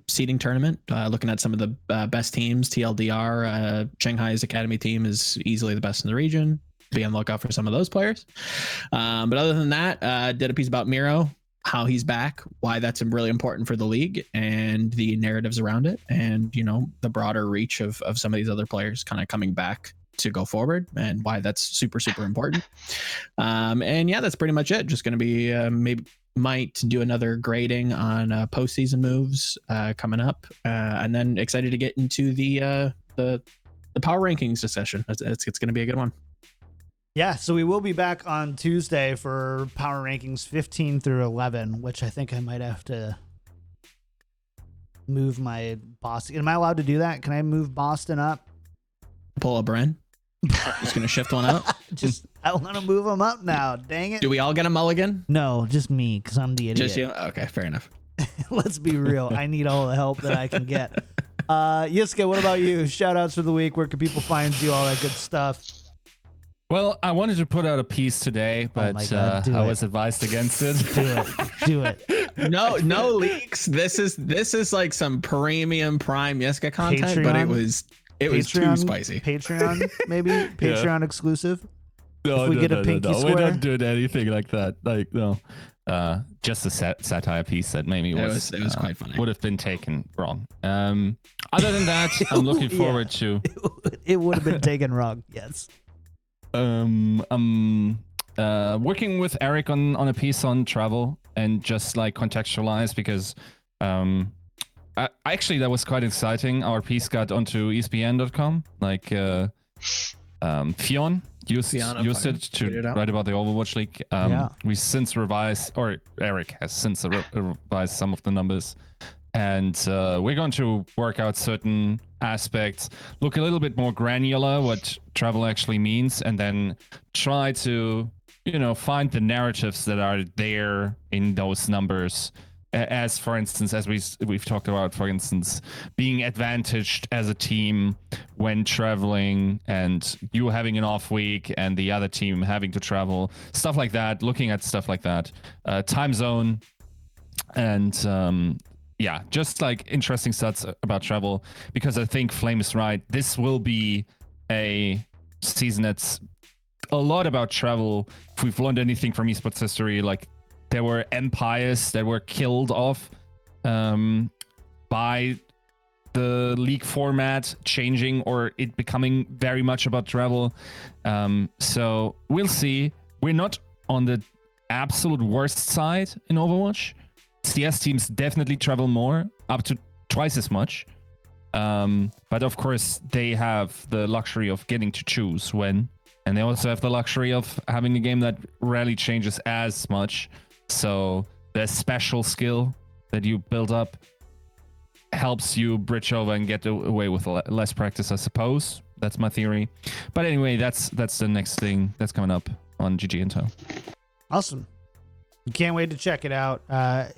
[SPEAKER 2] seeding tournament. Looking at some of the best teams. TLDR, Shanghai's Academy team is easily the best in the region. Be on the lookout for some of those players. But other than that, did a piece about Miro, how he's back, why that's really important for the league, and the narratives around it, and the broader reach of some of these other players kind of coming back to go forward, and why that's super important. And yeah, that's pretty much it. Just going to be maybe might do another grading on postseason moves coming up, and then excited to get into the power rankings discussion. It's going to be a good one.
[SPEAKER 1] Yeah, so we will be back on Tuesday for power rankings 15 through 11, which I think I might have to move my Boston. Am I allowed to do that? Can I move Boston up?
[SPEAKER 2] Pull a Bren. Just gonna shift one up.
[SPEAKER 1] I want to move them up now. Dang it!
[SPEAKER 2] Do we all get a mulligan?
[SPEAKER 1] No, just me, because I'm the idiot.
[SPEAKER 2] Just you? Okay, fair enough.
[SPEAKER 1] Let's be real. I need all the help that I can get. Yiska, what about you? Shout outs for the week. Where can people find you? All that good stuff.
[SPEAKER 4] Well, I wanted to put out a piece today, but I was advised against it.
[SPEAKER 1] Do it.
[SPEAKER 2] No leaks. This is like some premium prime Yiska content, Patreon? But it was too spicy.
[SPEAKER 1] Patreon, maybe? Patreon exclusive?
[SPEAKER 4] No, we don't do anything like that. Like, no. Just a satire piece that maybe it was quite funny. Would have been taken wrong. Other than that, I'm looking forward to...
[SPEAKER 1] It would have been taken wrong, yes.
[SPEAKER 4] I'm working with Eric on a piece on travel and just like contextualize, because actually that was quite exciting. Our piece got onto ESPN.com. Like Fionn used it to write about the Overwatch League. We since revised, or Eric has since revised some of the numbers, and we're going to work out certain aspects, look a little bit more granular what travel actually means, and then try to find the narratives that are there in those numbers, as for instance, as we've talked about, for instance, being advantaged as a team when traveling, and you having an off week and the other team having to travel, stuff like that, looking at stuff like that, time zone, and yeah, just like interesting stats about travel, because I think Flame is right. This will be a season that's a lot about travel. If we've learned anything from esports history, like there were empires that were killed off by the league format changing, or it becoming very much about travel. So we'll see. We're not on the absolute worst side in Overwatch. CS teams definitely travel more, up to twice as much. But of course, they have the luxury of getting to choose when. And they also have the luxury of having a game that rarely changes as much. So the special skill that you build up helps you bridge over and get away with less practice, I suppose. That's my theory. But anyway, that's the next thing that's coming up on GG Intel.
[SPEAKER 1] Awesome. Can't wait to check it out.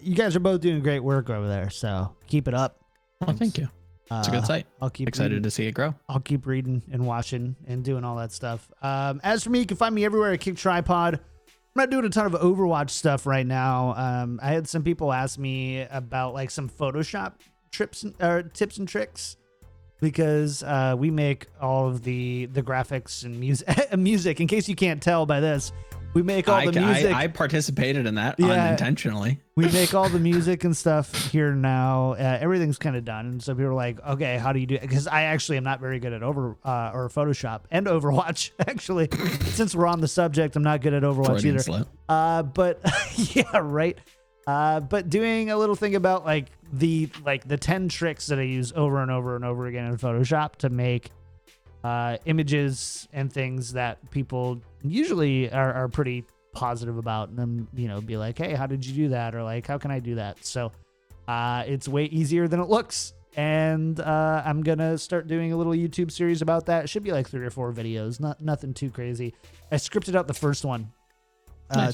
[SPEAKER 1] You guys are both doing great work over there, so keep it up.
[SPEAKER 2] Oh, thank you. It's a good site.
[SPEAKER 1] I'll keep
[SPEAKER 2] excited
[SPEAKER 1] reading.
[SPEAKER 2] to see it grow.
[SPEAKER 1] I'll keep reading and watching and doing all that stuff. As for me, you can find me everywhere at KickedTripod. I'm not doing a ton of Overwatch stuff right now. I had some people ask me about like some Photoshop tips and tricks, because we make all of the graphics and music. In case you can't tell by this, we make all the music.
[SPEAKER 2] I participated in that unintentionally.
[SPEAKER 1] We make all the music and stuff here now. Everything's kind of done. And so people are like, okay, how do you do it? Because I actually am not very good at or Photoshop and Overwatch, actually. Since we're on the subject, I'm not good at Overwatch
[SPEAKER 2] Freudian
[SPEAKER 1] either.
[SPEAKER 2] slip.
[SPEAKER 1] But yeah, right. But doing a little thing about like the 10 tricks that I use over and over and over again in Photoshop to make images and things that people usually are pretty positive about, and then, you know, be like, hey, how did you do that? Or like, how can I do that? So it's way easier than it looks. And I'm going to start doing a little YouTube series about that. It should be like 3 or 4 videos, nothing too crazy. I scripted out the first one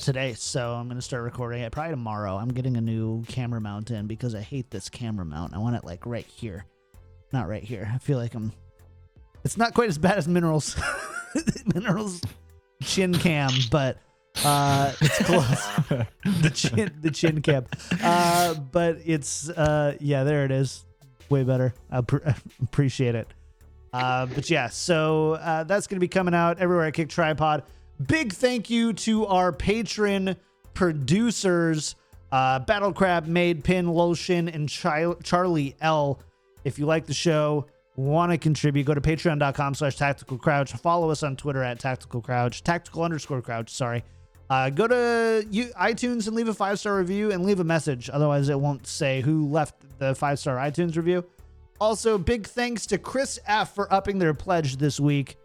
[SPEAKER 1] today, so I'm going to start recording it probably tomorrow. I'm getting a new camera mount in because I hate this camera mount. I want it like right here, not right here. I feel like it's not quite as bad as Mineral's chin cam, but it's close. the chin cam, but it's yeah, there it is, way better. I appreciate it. But yeah, so that's gonna be coming out everywhere at KickedTripod. Big thank you to our patron producers, Battle Crab, Made, Pin, Lotion, and Charlie L. If you like the show, want to contribute, go to patreon.com/tacticalcrouch. Follow us on Twitter at tacticalcrouch, tactical_crouch, sorry. Go to iTunes and leave a 5-star review and leave a message. Otherwise, it won't say who left the 5-star iTunes review. Also, big thanks to Chris F. for upping their pledge this week.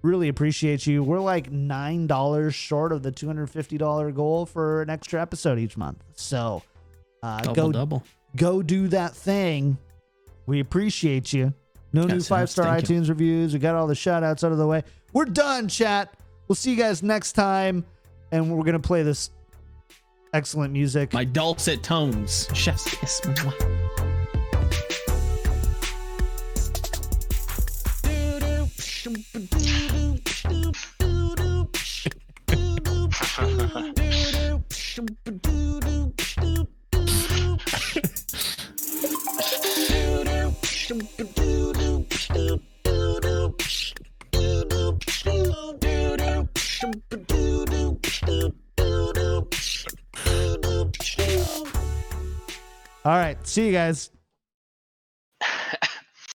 [SPEAKER 1] Really appreciate you. We're like $9 short of the $250 goal for an extra episode each month. So
[SPEAKER 2] double.
[SPEAKER 1] Go do that thing. We appreciate you. No new 5-star iTunes reviews. We got all the shout outs out of the way. We're done, chat. We'll see you guys next time. And we're going to play this excellent music.
[SPEAKER 2] My dulcet tones. Chef's kiss.
[SPEAKER 1] All right. See you guys.